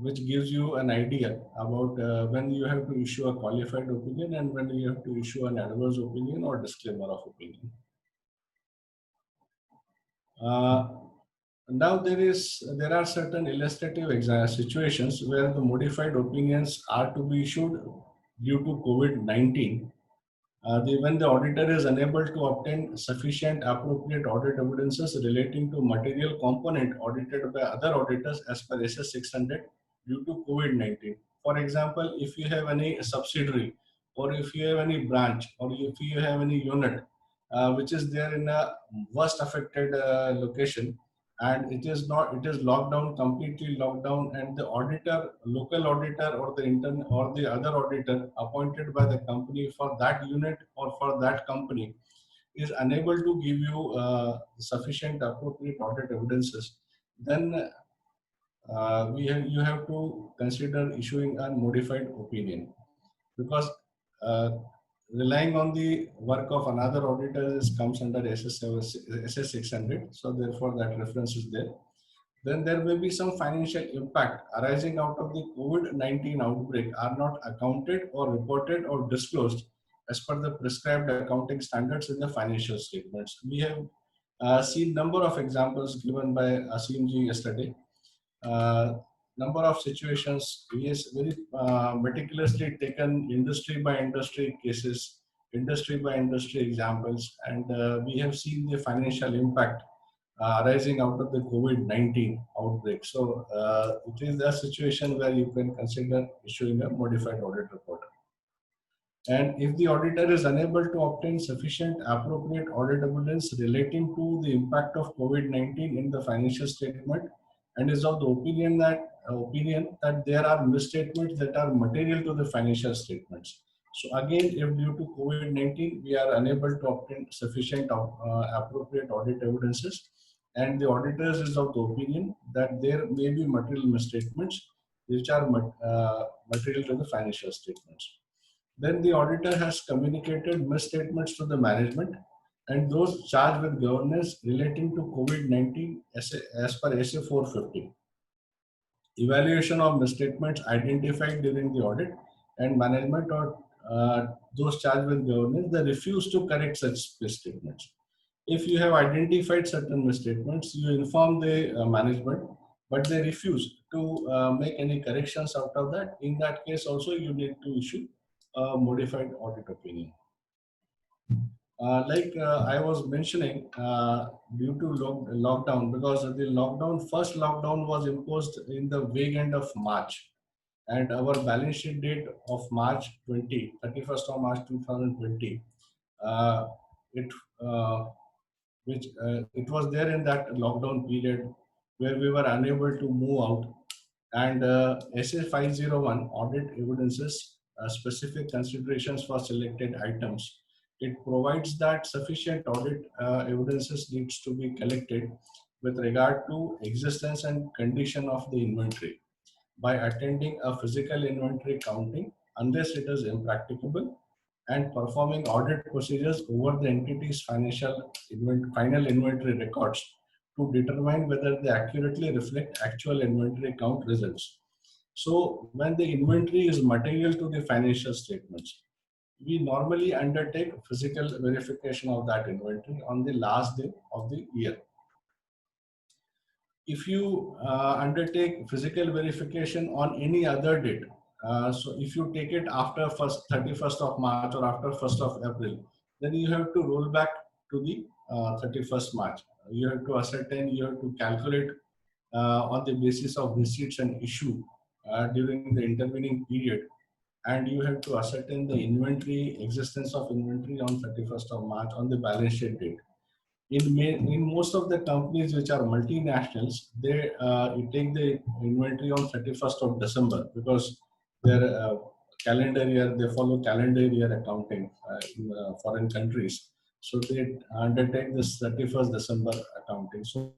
Speaker 3: which gives you an idea about when you have to issue a qualified opinion and when you have to issue an adverse opinion or disclaimer of opinion. Now there are certain illustrative situations where the modified opinions are to be issued due to COVID-19. When the auditor is unable to obtain sufficient appropriate audit evidences relating to material component audited by other auditors as per SS 600 due to COVID-19. For example, if you have any subsidiary, or if you have any branch, or if you have any unit which is there in a worst affected location, and it is locked down, completely locked down, and the auditor, local auditor or the intern or the other auditor appointed by the company for that unit or for that company is unable to give you sufficient appropriate audit evidences, then you have to consider issuing a modified opinion, because relying on the work of another auditor comes under SS 600. So therefore that reference is there. Then there may be some financial impact arising out of the COVID-19 outbreak are not accounted or reported or disclosed as per the prescribed accounting standards in the financial statements. We have seen number of examples given by Asim ji yesterday. Number of situations, he has very meticulously taken industry by industry cases, industry by industry examples, and we have seen the financial impact arising out of the COVID-19 outbreak. So it is a situation where you can consider issuing a modified audit report. And if the auditor is unable to obtain sufficient appropriate audit evidence relating to the impact of COVID-19 in the financial statement and is of the opinion that there are misstatements that are material to the financial statements. So again, if due to COVID-19 we are unable to obtain sufficient appropriate audit evidences, and the auditors is of the opinion that there may be material misstatements which are material to the financial statements. Then the auditor has communicated misstatements to the management and those charged with governance relating to COVID-19 as per SA 450. Evaluation of misstatements identified during the audit and management or those charged with governance, they refuse to correct such misstatements. If you have identified certain misstatements, you inform the management, but they refuse to make any corrections out of that. In that case also, you need to issue a modified audit opinion. I was mentioning, due to lockdown, because the first lockdown was imposed in the vague end of March, and our balance sheet date of March 31st of March 2020, it it was there in that lockdown period where we were unable to move out, and SA 501 audit evidences specific considerations for selected items. It provides that sufficient audit evidences needs to be collected with regard to existence and condition of the inventory by attending a physical inventory counting unless it is impracticable, and performing audit procedures over the entity's final inventory records to determine whether they accurately reflect actual inventory count results. So when the inventory is material to the financial statements, we normally undertake physical verification of that inventory on the last day of the year. If you undertake physical verification on any other date, so if you take it after 31st of March or after 1st of April, then you have to roll back to the 31st March. You have to ascertain, you have to calculate on the basis of receipts and issue during the intervening period, and you have to ascertain the existence of inventory on 31st of March on the balance sheet date. In most of the companies which are multinationals, they take the inventory on 31st of December because their calendar year, they follow calendar year accounting in foreign countries. So they undertake this 31st December accounting. So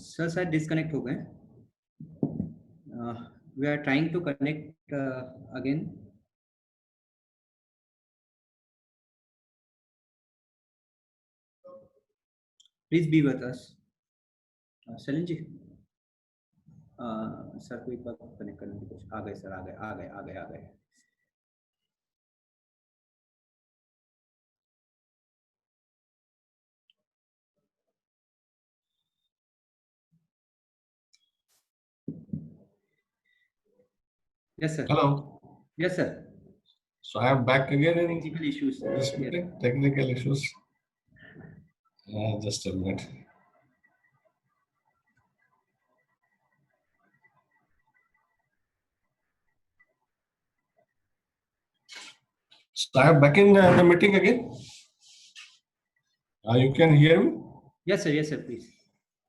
Speaker 2: sir शायद disconnect हो गए. We are trying to connect again. Please be with us. Salim ji, sir को एक बार connect करने की कोशिश. आ गए sir, आ गए. Yes, sir.
Speaker 3: Hello.
Speaker 2: Yes, sir.
Speaker 3: So I am back again in
Speaker 2: Technical issues.
Speaker 3: this meeting. Technical issues. Just a minute. So I am back in the meeting again. You can hear me?
Speaker 2: Yes, sir. Please.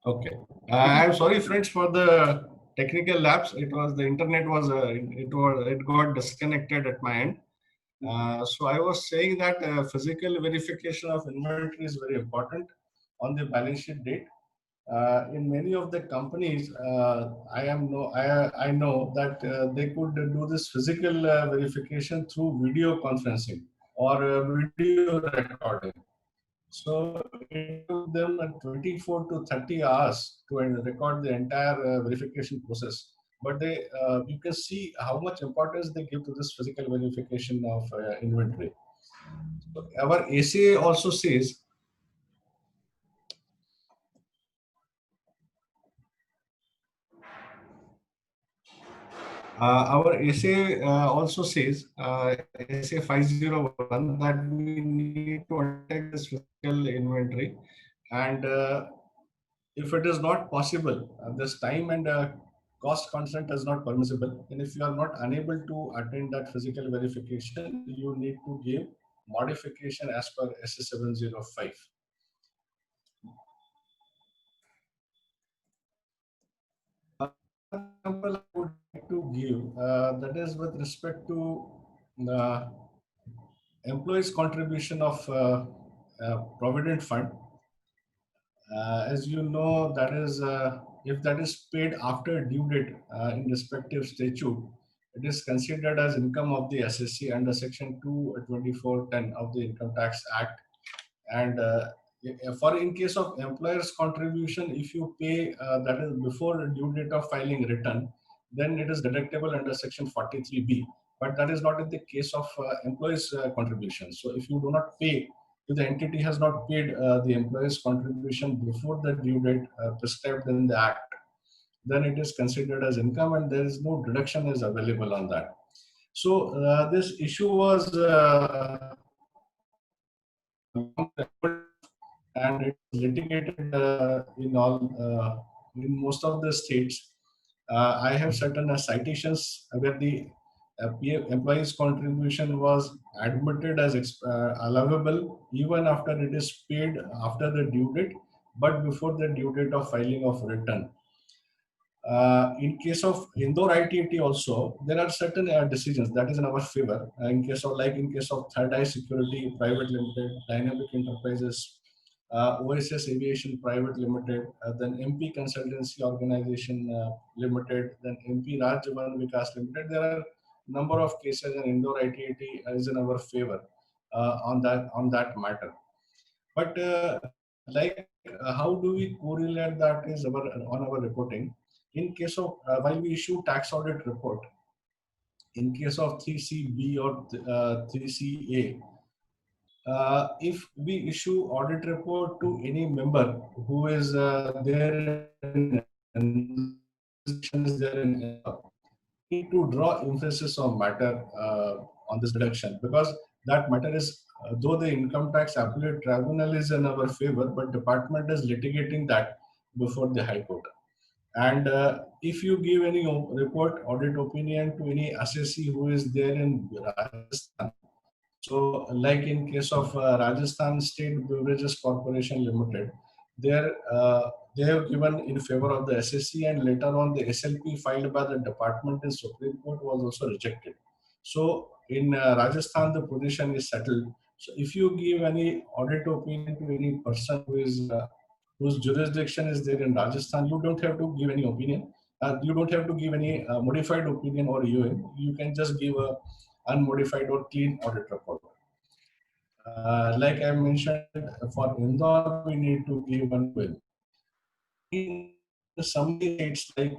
Speaker 3: Okay. I am sorry, friends, for the technical lapse. It was the internet was it got disconnected at my end. So I was saying that physical verification of inventory is very important on the balance sheet date. In many of the companies, I know that they could do this physical verification through video conferencing or video recording. So it took them 24 to 30 hours to record the entire verification process. But you can see how much importance they give to this physical verification of inventory. So our ACA also says our ACA also says ACA 501 that we need to undertake this physical inventory, and if it is not possible, this time and cost consent is not permissible, and if you are not unable to attend that physical verification, you need to give modification as per SA 705. Example I would like to give that is with respect to the employees' contribution of provident fund. As you know, that is if that is paid after due date in respective statute, it is considered as income of the SSC under Section 22410 of the Income Tax Act. And for in case of employer's contribution, if you pay that is before the due date of filing return, then it is deductible under Section 43B. But that is not in the case of employees' contribution. So if you do not pay, if the entity has not paid the employee's contribution before the due date prescribed in the Act, then it is considered as income and there is no deduction is available on that. So this issue was and it's litigated in most of the states. I have certain citations where the employee's contribution was admitted as allowable even after it is paid after the due date, but before the due date of filing of return. In case of Indore ITT also, there are certain decisions that is in our favor. In case of Third Eye Security Private Limited, Dynamic Enterprises, OSS Aviation Private Limited, then MP Consultancy Organization Limited, then MP Rajyavan Vikas Limited. There are number of cases in Indore ITT is in our favor on that matter. But how do we correlate that is on our reporting? In case of while we issue tax audit report, in case of 3CB or 3CA, if we issue audit report to any member who is there need to draw emphasis on matter on this deduction, because that matter is though the income tax appellate tribunal is in our favor, but department is litigating that before the High Court. And if you give any report, audit opinion to any assessee who is there in Rajasthan, so like in case of Rajasthan State Beverages Corporation Limited, there they have given in favor of the SSC, and later on the SLP filed by the department in Supreme Court was also rejected. So in Rajasthan, the position is settled. So if you give any audit opinion to any person who is whose jurisdiction is there in Rajasthan, you don't have to give any opinion. You don't have to give any modified opinion or UM. You can just give a unmodified or clean audit report. Like I mentioned, for Indore, we need to give one will. In some states like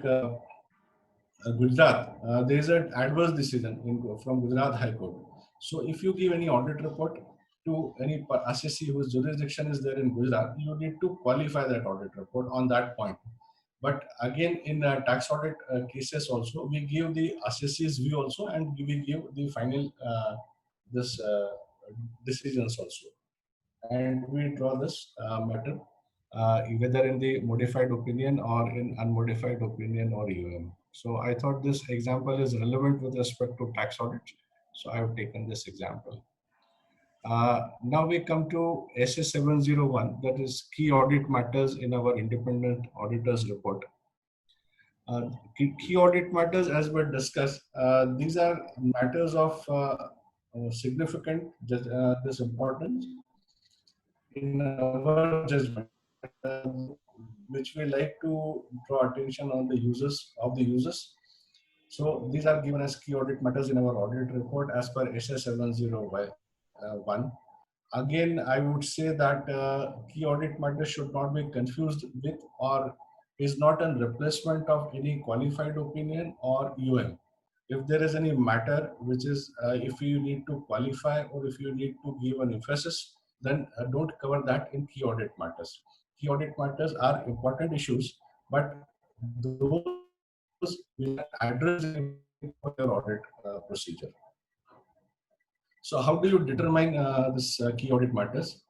Speaker 3: Gujarat, there is an adverse decision from Gujarat High Court. So if you give any audit report to any assessee whose jurisdiction is there in Gujarat, you need to qualify that audit report on that point. But again, in tax audit cases also, we give the assessee's view also, and we give the final this decisions also. And we draw this matter whether in the modified opinion or in unmodified opinion or UM. So I thought this example is relevant with respect to tax audit. So I have taken this example. Now we come to SS 701, that is key audit matters in our independent auditors report. Key audit matters, as we discussed, these are matters of significant this importance in our judgment, which we like to draw attention on the users of the users. So these are given as key audit matters in our audit report as per SS 701. Again, I would say that key audit matters should not be confused with or is not a replacement of any qualified opinion or UM. If there is any matter which is, if you need to qualify or if you need to give an emphasis, then don't cover that in key audit matters. Key audit matters are important issues, but those will address in your audit procedure. So how do you determine this key audit matters?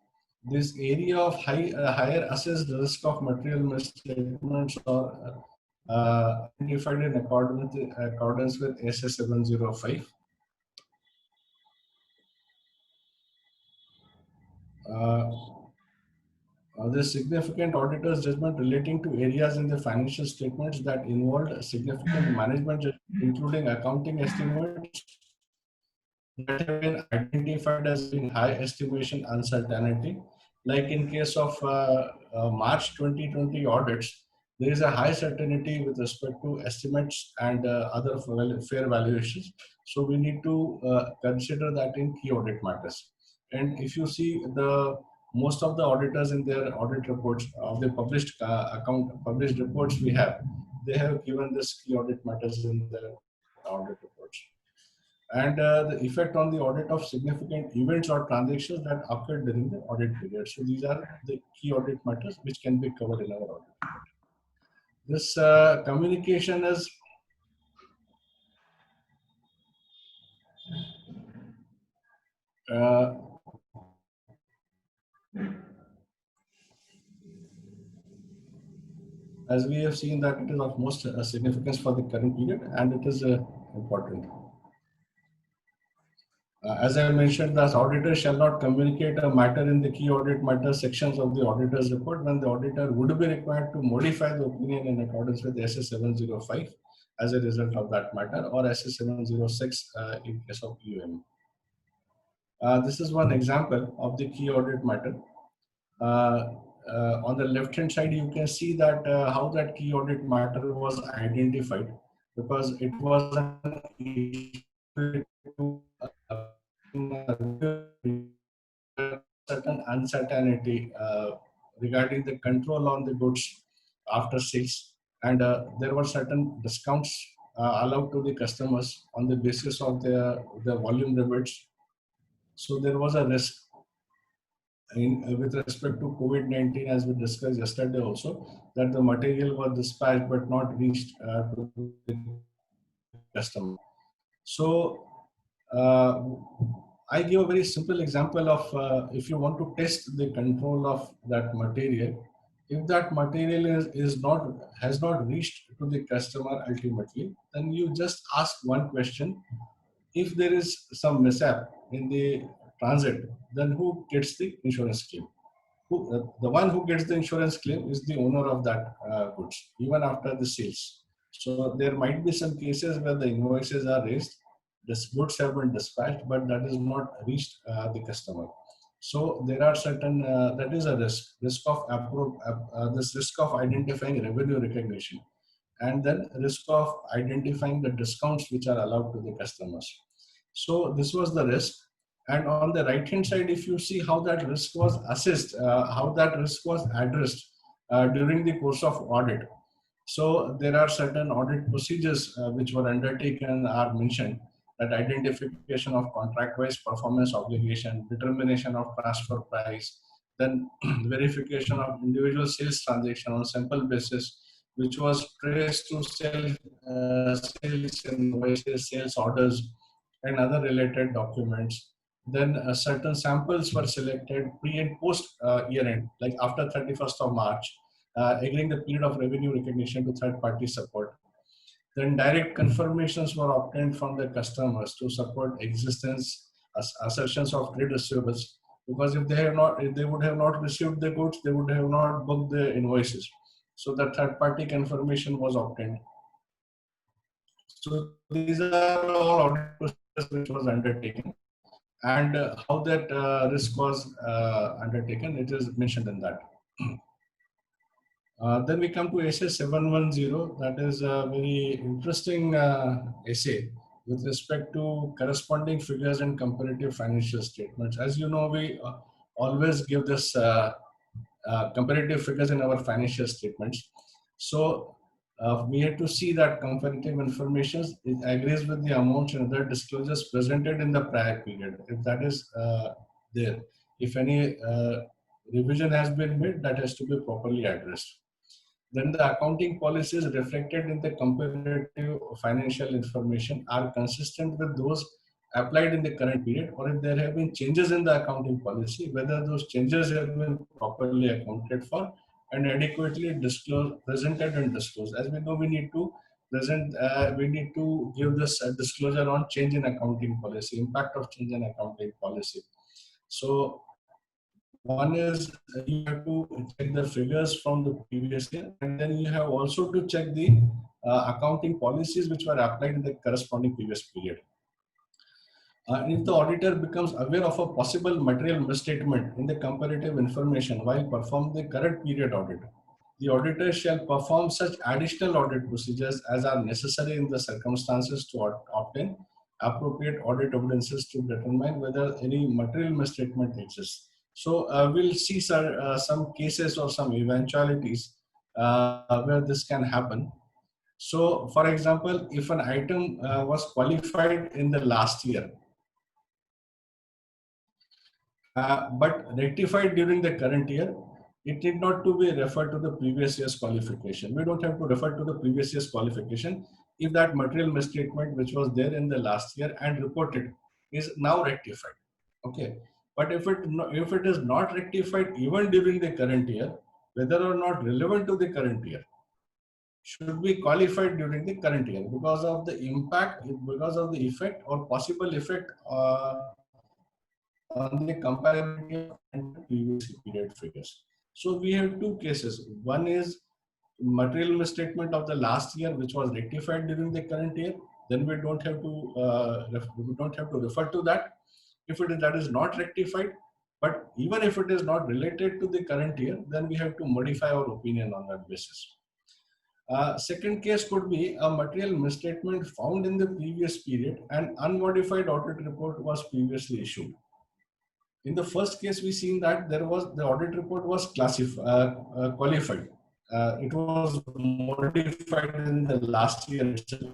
Speaker 3: This area of higher assessed risk of material misstatements or identified in accordance with SS 705. The significant auditor's judgment relating to areas in the financial statements that involved significant management, including accounting estimates that have been identified as being high estimation uncertainty. Like in case of March 2020 audits, there is a high certainty with respect to estimates and other fair valuations. So we need to consider that in key audit matters. And if you see most of the auditors in their audit reports of the published published reports we have, they have given this key audit matters in their audit reports. And the effect on the audit of significant events or transactions that occurred during the audit period. So these are the key audit matters which can be covered in our audit report. This communication is as we have seen that it is of most significance for the current period, and it is important. As I mentioned, the auditor shall not communicate a matter in the key audit matter sections of the auditor's report when the auditor would be required to modify the opinion in accordance with SS 705 as a result of that matter, or SS 706 in case of UM. This is one example of the key audit matter. On the left hand side, you can see that how that key audit matter was identified, because it was an certain uncertainty regarding the control on the goods after sales, and there were certain discounts allowed to the customers on the basis of the volume rebates. So there was a risk with respect to COVID-19, as we discussed yesterday also, that the material was dispatched but not reached to the customer. So I give a very simple example of if you want to test the control of that material, if that material has not reached to the customer ultimately, then you just ask one question: if there is some mishap in the transit, then who gets the insurance claim? The one who gets the insurance claim is the owner of that goods, even after the sales. So there might be some cases where the invoices are raised, the goods have been dispatched, but that is not reached the customer. So there are certain, that is a risk of this risk of identifying revenue recognition, and then risk of identifying the discounts which are allowed to the customers. So this was the risk. And on the right hand side, if you see how that risk was assessed, how that risk was addressed during the course of audit. So there are certain audit procedures which were undertaken are mentioned, that identification of contract-wise performance obligation, determination of transfer price, then verification of individual sales transaction on sample basis, which was traced to sales invoices, sales orders, and other related documents. Then certain samples were selected pre and post year end, like after 31st of March, agreeing the period of revenue recognition to third-party support. Then direct confirmations were obtained from the customers to support existence assertions of trade receivables, because if they would have not received the goods, they would have not booked the invoices. So the third-party confirmation was obtained. So these are all audit procedures which was undertaken, and how that risk was undertaken, it is mentioned in that. Then we come to essay 710. That is a very interesting essay with respect to corresponding figures and comparative financial statements. As you know, we always give this comparative figures in our financial statements. So we had to see that comparative information agrees with the amounts and other disclosures presented in the prior period. If that is there, if any revision has been made, that has to be properly addressed. Then the accounting policies reflected in the comparative financial information are consistent with those applied in the current period, or if there have been changes in the accounting policy, whether those changes have been properly accounted for and adequately presented and disclosed. As we know, we need to give this disclosure on change in accounting policy, impact of change in accounting policy. So one is you have to check the figures from the previous year, and then you have also to check the accounting policies which were applied in the corresponding previous period. If the auditor becomes aware of a possible material misstatement in the comparative information while performing the current period audit, the auditor shall perform such additional audit procedures as are necessary in the circumstances to obtain appropriate audit evidences to determine whether any material misstatement exists. So we'll see some cases or some eventualities where this can happen. So for example, if an item was qualified in the last year, but rectified during the current year, it need not to be referred to the previous year's qualification. We don't have to refer to the previous year's qualification if that material misstatement which was there in the last year and reported is now rectified. Okay. But if it is not rectified even during the current year, whether or not relevant to the current year, should be qualified during the current year because of the impact, because of the effect or possible effect on the comparability of previous period figures. So we have two cases. One is material misstatement of the last year, which was rectified during the current year. Then we don't have to refer to that. If that is not rectified, but even if it is not related to the current year, then we have to modify our opinion on that basis. Second case could be a material misstatement found in the previous period and unmodified audit report was previously issued. In the first case, we seen that the audit report was qualified. It was modified in the last year itself.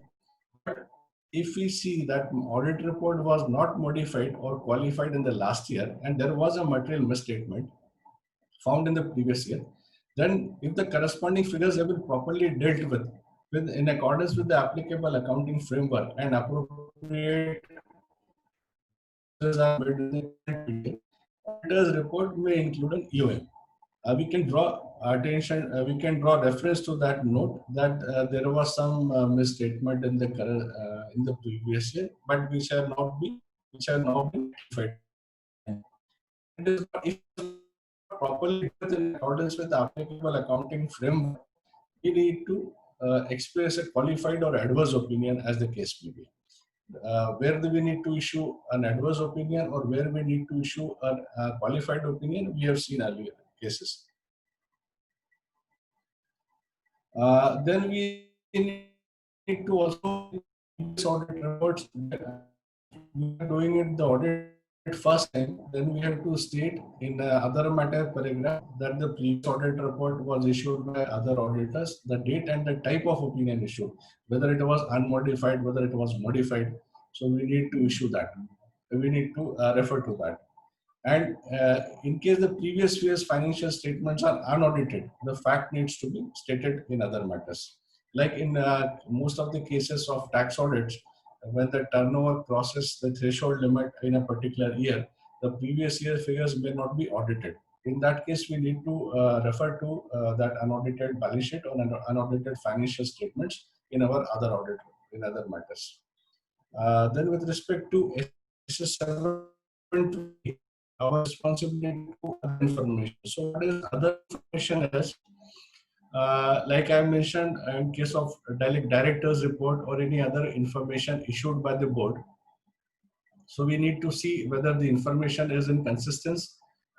Speaker 3: But if we see that audit report was not modified or qualified in the last year, and there was a material misstatement found in the previous year, then if the corresponding figures have been properly dealt with in accordance with the applicable accounting framework and appropriate are made in the period, auditor's report may include an EOM. We can draw attention, we can draw reference to that note that there was some misstatement in the previous year, but which have not been rectified. It is if properly in accordance with the applicable accounting framework, we need to express a qualified or adverse opinion as the case may be. where do we need to issue an adverse opinion or where we need to issue a qualified opinion, we have seen earlier cases. Then we need to also audit reports. We are doing it the audit first time, then we have to state in the other matter paragraph that the previous audit report was issued by other auditors, the date and the type of opinion issued, whether it was unmodified, whether it was modified. So we need to issue that. We need to refer to that. And in case the previous year's financial statements are unaudited, the fact needs to be stated in other matters. Like in most of the cases of tax audits, when the turnover crosses the threshold limit in a particular year, the previous year figures may not be audited. In that case, we need to refer to that unaudited balance sheet or unaudited financial statements in our other audit, in other matters. Then with respect to SS7, our responsibility to other information. So what is other information is, like I mentioned, in case of director's report or any other information issued by the board. So we need to see whether the information is in consistency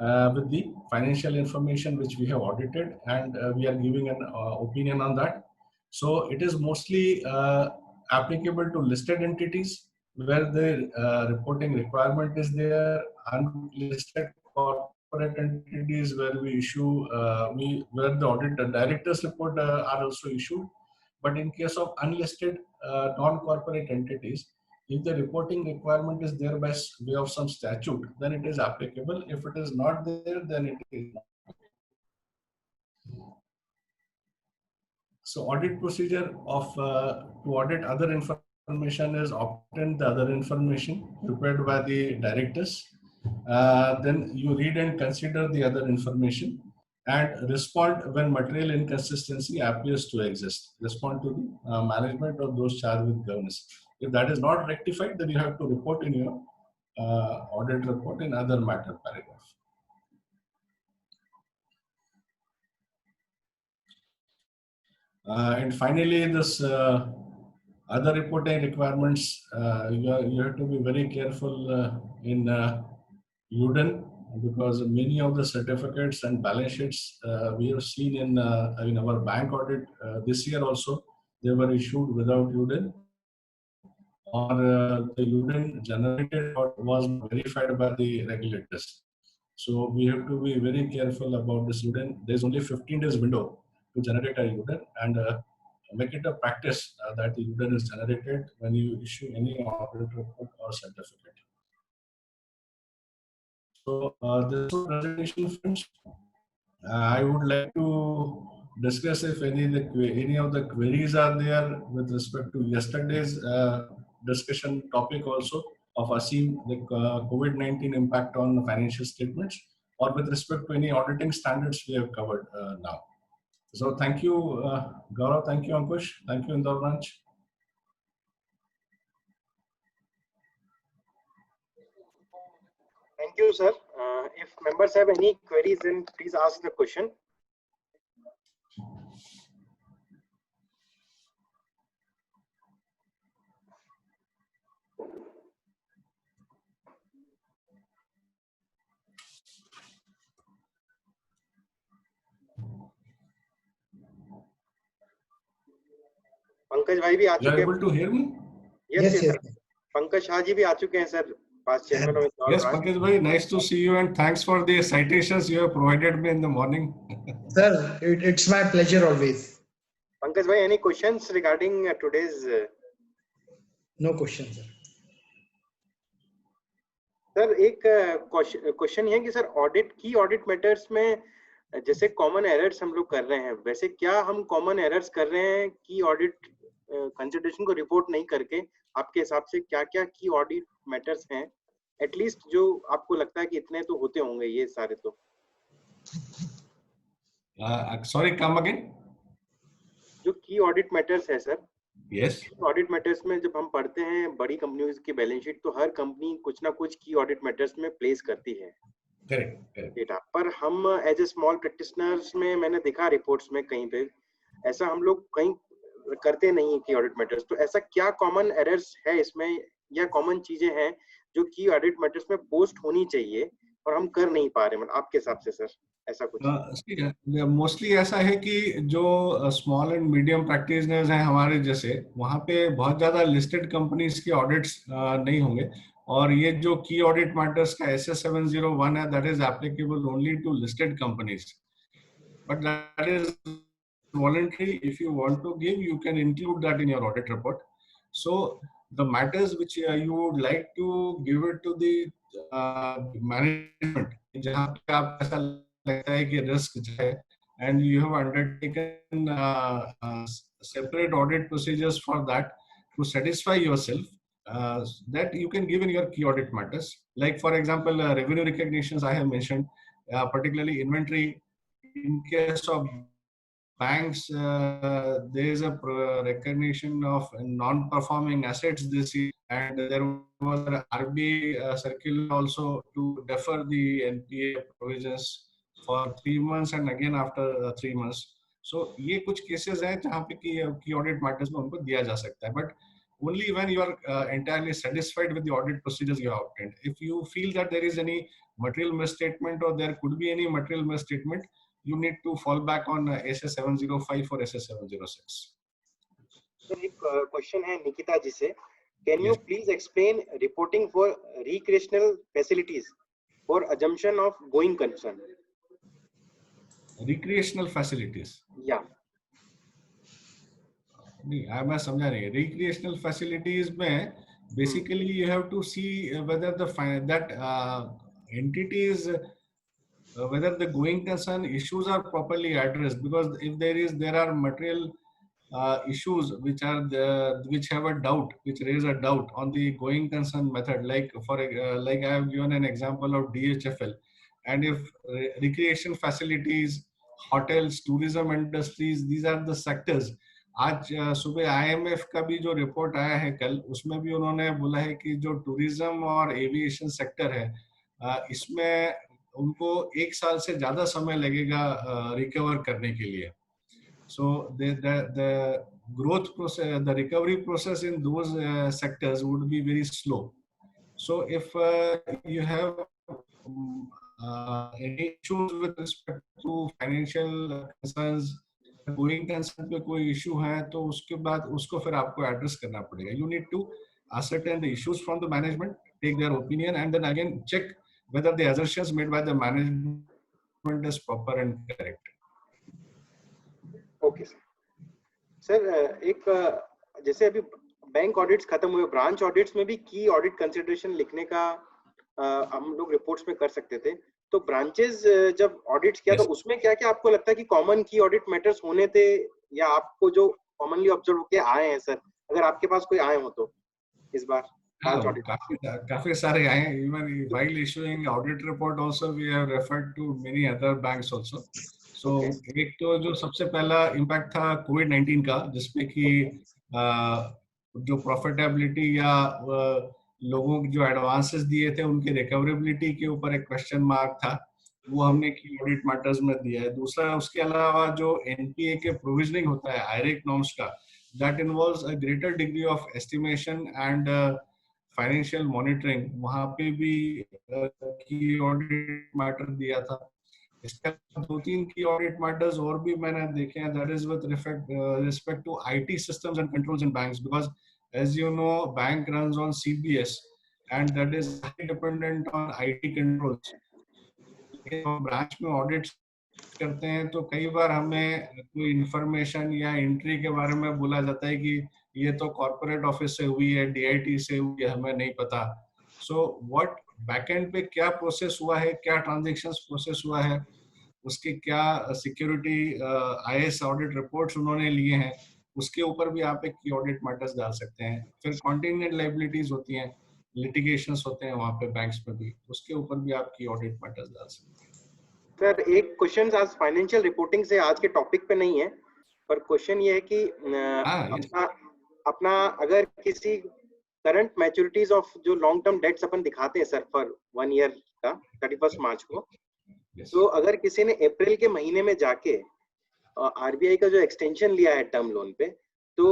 Speaker 3: with the financial information which we have audited, and we are giving an opinion on that. So it is mostly applicable to listed entities where the reporting requirement is there, unlisted corporate entities where we issue, where the audit director's report are also issued. But in case of unlisted non-corporate entities, if the reporting requirement is there by way of some statute, then it is applicable. If it is not there, then it is not. So audit procedure of to audit other information is obtain the other information prepared by the directors. Then you read and consider the other information and respond when material inconsistency appears to exist. Respond to the management of those charged with governance. If that is not rectified, then you have to report in your audit report in other matter paragraph. And finally, this other reporting requirements, you have to be very careful in UDEN, because many of the certificates and balance sheets we have seen in our bank audit this year also, they were issued without UDEN, or the UDEN generated or was verified by the regulators. So we have to be very careful about this UDEN. There's only 15 days window to generate a UDEN, and make it a practice that the UDEN is generated when you issue any audit report or certificate. So this presentation, friends, I would like to discuss if any of the queries are there with respect to yesterday's discussion topic also of Asim, the COVID-19 impact on the financial statements, or with respect to any auditing standards we have covered now. So thank you, Gaurav, thank you, Ankush, thank you, Indore branch.
Speaker 1: Thank you, sir. If members have any queries, then please ask the question. Pankaj भाई भी आ चुके हैं.
Speaker 3: You are able to hear me?
Speaker 1: Yes, sir. Pankaj Shah ji भी आ चुके हैं, sir. Past chairman of Indore
Speaker 3: Yes,
Speaker 1: branch.
Speaker 3: Pankaj bhai, nice to see you, and thanks for the citations you have provided me in the morning.
Speaker 5: Sir, it's my pleasure always.
Speaker 1: Pankaj bhai, any questions regarding today's?
Speaker 5: No questions, sir.
Speaker 1: Sir एक question है कि sir audit matters में जैसे common errors हम लोग कर रहे हैं, वैसे क्या हम कॉमन एरर्स कर रहे हैं की ऑडिट कंसिडरेशन को रिपोर्ट नहीं करके? आपके हिसाब से क्या क्या की ऑडिट मैटर्स हैं एटलीस्ट जो आपको लगता है कि इतने तो होते होंगे ये सारे? तो
Speaker 3: सॉरी, कम अगेन.
Speaker 1: जो की ऑडिट मैटर्स है सर,
Speaker 3: यस,
Speaker 1: ऑडिट मैटर्स में जब हम पढ़ते हैं बड़ी कंपनियों की बैलेंस शीट, तो हर कंपनी कुछ ना कुछ की ऑडिट मैटर्स में प्लेस करती है.
Speaker 3: करेक्ट.
Speaker 1: डेटा पर हम एज ए स्मॉल प्रैक्टिशनर्स में मैंने देखा रिपोर्ट्स में कहीं पे ऐसा हम लोग कहीं करते नहीं है कि ऑडिट मैटर्स. तो ऐसा क्या कॉमन एरर्स है इसमें या कॉमन चीजें हैं जो की ऑडिट मैटर्स में पोस्ट होनी चाहिए और हम कर नहीं पा रहे, मतलब आपके हिसाब से सर ऐसा कुछ?
Speaker 3: मोस्टली ऐसा है कि जो स्मॉल एंड मीडियम प्रैक्टिशनर्स हैं हमारे जैसे, वहाँ पे बहुत ज्यादा लिस्टेड कंपनीज के ऑडिट्स नहीं होंगे, और ये जो की ऑडिट मैटर्स का SS701 है, that is applicable only to listed companies, but that is voluntary. If you want to give, you can include that in your audit report. So the matters which you would like to give it to the management, जहाँ पे आप ऐसा लगता है कि risk है, and you have undertaken separate audit procedures for that to satisfy yourself, that you can give in your key audit matters. Like for example, revenue recognitions I have mentioned, particularly inventory. In case of banks, there is a recognition of non-performing assets this year, and there was an RBI circular also to defer the NPA provisions for 3 months and again after 3 months. So ये कुछ cases हैं जहाँ पे की audit matters में उनको दिया जा सकता है, but only when you are entirely satisfied with the audit procedures you have obtained. If you feel that there is any material misstatement or there could be any material misstatement, you need to fall back on SS705 or SS706.
Speaker 1: तो एक question है निकिता जी से, can you please explain reporting for recreational facilities for assumption of going concern?
Speaker 3: Recreational facilities?
Speaker 1: Yeah.
Speaker 3: नहीं, मैं समझा नहीं. Recreational facilities में basically you have to see whether that entity is whether the going concern issues are properly addressed, because if there are material issues which have a doubt, which raise a doubt on the going concern method, like like I have given an example of DHFL, and if recreation facilities, hotels, tourism industries, these are the sectors. आज सुबह IMF का भी जो report आया है कल, उसमें भी उन्होंने बोला है कि जो टूरिज्म और एविएशन सेक्टर है, इसमें उनको 1 साल से ज्यादा समय लगेगा रिकवर करने के लिए. So the growth process, the recovery process in those sectors would be very slow. So if you have any issues with respect to financial concerns, going concern पे कोई issue है, तो उसके बाद उसको फिर आपको address करना पड़ेगा. You need to ascertain the issues from the management, take their opinion, and then again check whether the assertions made by the management is proper and correct.
Speaker 1: Okay sir. एक जैसे अभी बैंक ऑडिट्स खत्म हुए, branch audits में भी की audit consideration लिखने का हम लोग रिपोर्ट्स में कर सकते थे. तो ब्रांचेस जब ऑडिट्स किया, तो उसमें क्या क्या आपको लगता है कि कॉमन की ऑडिट मैटर्स होने थे, या आपको जो कॉमनली ऑब्जर्व होके आए हैं सर, अगर आपके पास कोई आए हो तो इस बार ब्रांच ऑडिट?
Speaker 3: काफी सारे आए हैं. Even while issuing audit report also we have referred to many other banks also. So एक तो जो सबसे पहला इम्पैक्ट था कोविड-19 का, जिसमें कि जो प्रॉफिटेबिलिटी या लोगों को जो एडवांसेस दिए थे उनकी रिकवरेबिलिटी के ऊपर एक क्वेश्चन मार्क था, वो हमने की ऑडिट मैटर्स में दिया है. दूसरा, उसके अलावा जो एनपीए के प्रोविजनिंग होता है आईरेक नॉर्म्स का, that involves a greater degree of estimation and financial monitoring, वहां पे भी की ऑडिट मैटर दिया था. इसके 2-3 की ऑडिट मैटर्स और भी मैंने देखे हैं, that is with respect to IT systems and controls in banks, because as you know bank runs on CBS and that is dependent on IT controls. Branch में ऑडिट करते हैं तो कई बार हमें कोई इंफॉर्मेशन या एंट्री के बारे में बोला जाता है कि ये तो कॉर्पोरेट ऑफिस से हुई है, DIT से हुई है, हमें नहीं पता. सो व्हाट बैकएंड पे क्या प्रोसेस हुआ है, क्या ट्रांजैक्शंस प्रोसेस हुआ है, उसके क्या सिक्योरिटी IS ऑडिट रिपोर्ट्स उन्होंने लिए हैं, उसके ऊपर भी आप एक की ऑडिट मैटर्स डाल सकते हैं. फिर कॉन्टिजेंट लायबिलिटीज होती हैं, लिटिगेशंस होते हैं वहां पे बैंक्स में भी, उसके ऊपर भी आप की ऑडिट मैटर्स डाल सकते हैं.
Speaker 1: सर एक क्वेश्चन आज फाइनेंशियल रिपोर्टिंग से आज के टॉपिक पे नहीं है, पर क्वेश्चन ये है कि अपना अगर किसी करंट मैच्योरिटीज ऑफ जो लॉन्ग टर्म डेट्स अपन दिखाते हैं सर फॉर 1 ईयर का 31 मार्च को, तो अगर किसी ने अप्रैल के महीने में जाके आरबीआई का जो एक्सटेंशन लिया है टर्म लोन पे, तो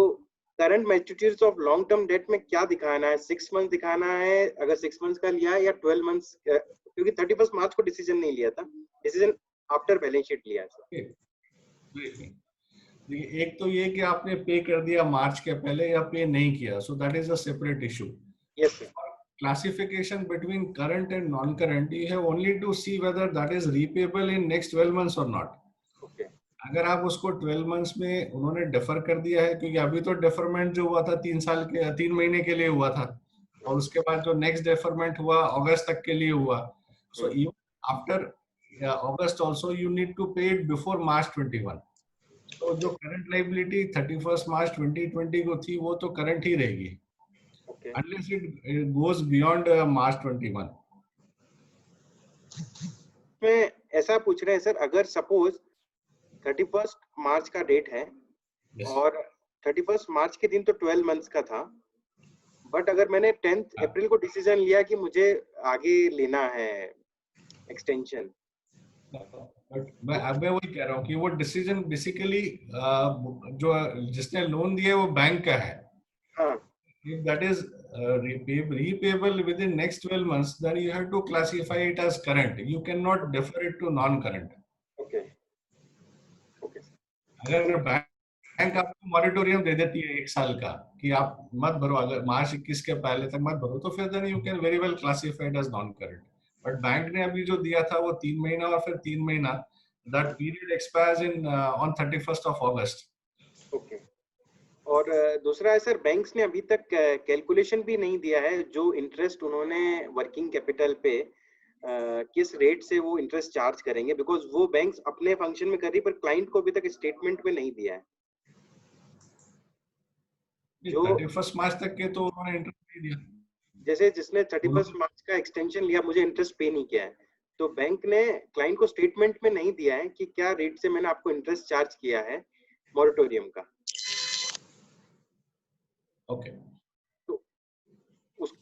Speaker 1: current मैच्योरिटीज of long term debt में क्या दिखाना है? 6 मंथ दिखाना है अगर 6 मंथ्स का लिया है, या 12 मंथ्स? क्योंकि 31 मार्च को डिसीजन नहीं लिया था, डिसीजन आफ्टर बैलेंस शीट लिया है।
Speaker 3: देखिए, एक तो ये कि आपने पे कर दिया मार्च के पहले या पे नहीं किया, so that is a separate issue.
Speaker 1: Yes sir.
Speaker 3: Classification between current and non-current, you have only to see whether that is repayable in next 12 months or not.
Speaker 1: Okay.
Speaker 3: अगर आप उसको 12 मंथ्स में उन्होंने डेफर कर दिया है, क्योंकि अभी तो डेफरमेंट जो हुआ था 3 महीने के लिए हुआ था, और उसके बाद जो नेक्स्ट डेफरमेंट हुआ अगस्त तक के लिए हुआ. So even after August also you need to pay it before March 21. तो जो करंट लायबिलिटी 31 मार्च 2020 को थी वो तो करंट ही रहेगी, unless it goes beyond March 21.
Speaker 1: मैं ऐसा पूछ रहे हैं सर, अगर सपोज 31 मार्च का डेट है,
Speaker 3: Yes.
Speaker 1: और 31 मार्च के दिन तो 12 मंथ्स का था, बट अगर मैंने 10 अप्रैल को डिसीजन लिया कि मुझे आगे लेना है एक्सटेंशन,
Speaker 3: मैं वही कह रहा हूँ कि वो डिसीजन बेसिकली जो जिसने लोन दिया है वो बैंक का है.
Speaker 1: हाँ.
Speaker 3: If that is repayable within next 12 months, then you have to classify it as current. You cannot defer it to non-current.
Speaker 1: Okay. Okay.
Speaker 3: अगर बैंक आपको मॉरिटोरियम दे देती है 1 साल का कि आप मत भरो, अगर मार्च 21 के पहले तक मत भरो, तो फिर then you can very well classify it as non-current. But bank ने अभी जो दिया था वो 3 महीना और फिर 3 महीना, that period expires on 31st of August.
Speaker 1: Okay. और दूसरा है सर, बैंक्स ने अभी तक कैलकुलेशन भी नहीं दिया है जो इंटरेस्ट उन्होंने वर्किंग कैपिटल पे किस रेट से वो इंटरेस्ट चार्ज करेंगे, बिकॉज वो बैंक्स अपने फंक्शन में कर रही, पर क्लाइंट को अभी तक स्टेटमेंट में नहीं दिया है. जो
Speaker 3: 31 मार्च तक के तो उन्होंने इंटरेस्ट नहीं दिया.
Speaker 1: जैसे जिसने 31 मार्च का एक्सटेंशन लिया, मुझे इंटरेस्ट पे नहीं किया है, तो बैंक ने क्लाइंट को स्टेटमेंट में नहीं दिया है कि क्या रेट से मैंने आपको इंटरेस्ट चार्ज किया है मॉरिटोरियम का.
Speaker 3: ओके.
Speaker 1: तो उस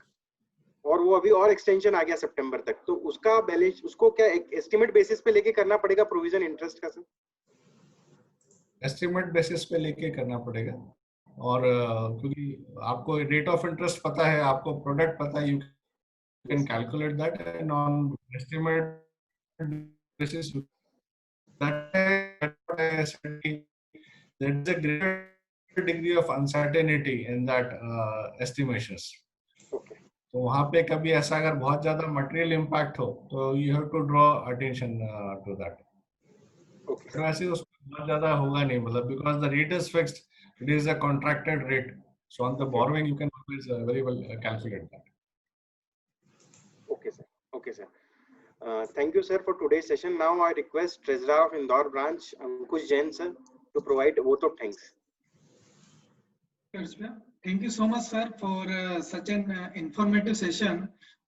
Speaker 1: और वो अभी और एक्सटेंशन आ गया सितंबर तक, तो उसका बैलेंस उसको क्या एस्टिमेट बेसिस पे लेके करना पड़ेगा प्रोविजन इंटरेस्ट का सर?
Speaker 3: एस्टिमेट बेसिस पे लेके करना पड़ेगा, और क्योंकि आपको रेट ऑफ इंटरेस्ट पता है, आपको प्रोडक्ट पता है, you can calculate that, and on estimate basis there is a greater degree of uncertainty in that estimations.
Speaker 1: Okay.
Speaker 3: तो वहाँ पे कभी ऐसा अगर बहुत ज्यादा मटेरियल इम्पैक्ट हो तो you have to draw attention to that.
Speaker 1: Okay.
Speaker 3: तो ऐसे उसमें बहुत ज्यादा होगा नहीं, मतलब because the rate is fixed, it is a contracted rate, so on the borrowing you can always very well calculate that.
Speaker 1: Okay, sir. Okay, sir. Thank you, sir, for today's session. Now I request Treasurer of Indore branch, Ankush Jain, sir, to provide a vote of thanks.
Speaker 4: Yes, ma'am. Thank you so much, sir, for such an informative session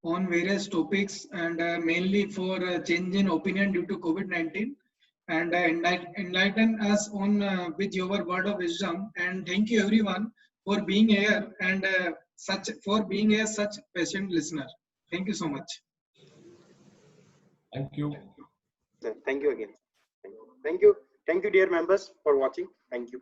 Speaker 4: on various topics, and mainly for change in opinion due to COVID-19, and enlighten us on with your word of wisdom. And thank you everyone for being here, and being a such patient listener. Thank you so much.
Speaker 3: Thank you.
Speaker 1: Sir, thank you again. Thank you. Thank you, dear members, for watching. Thank you.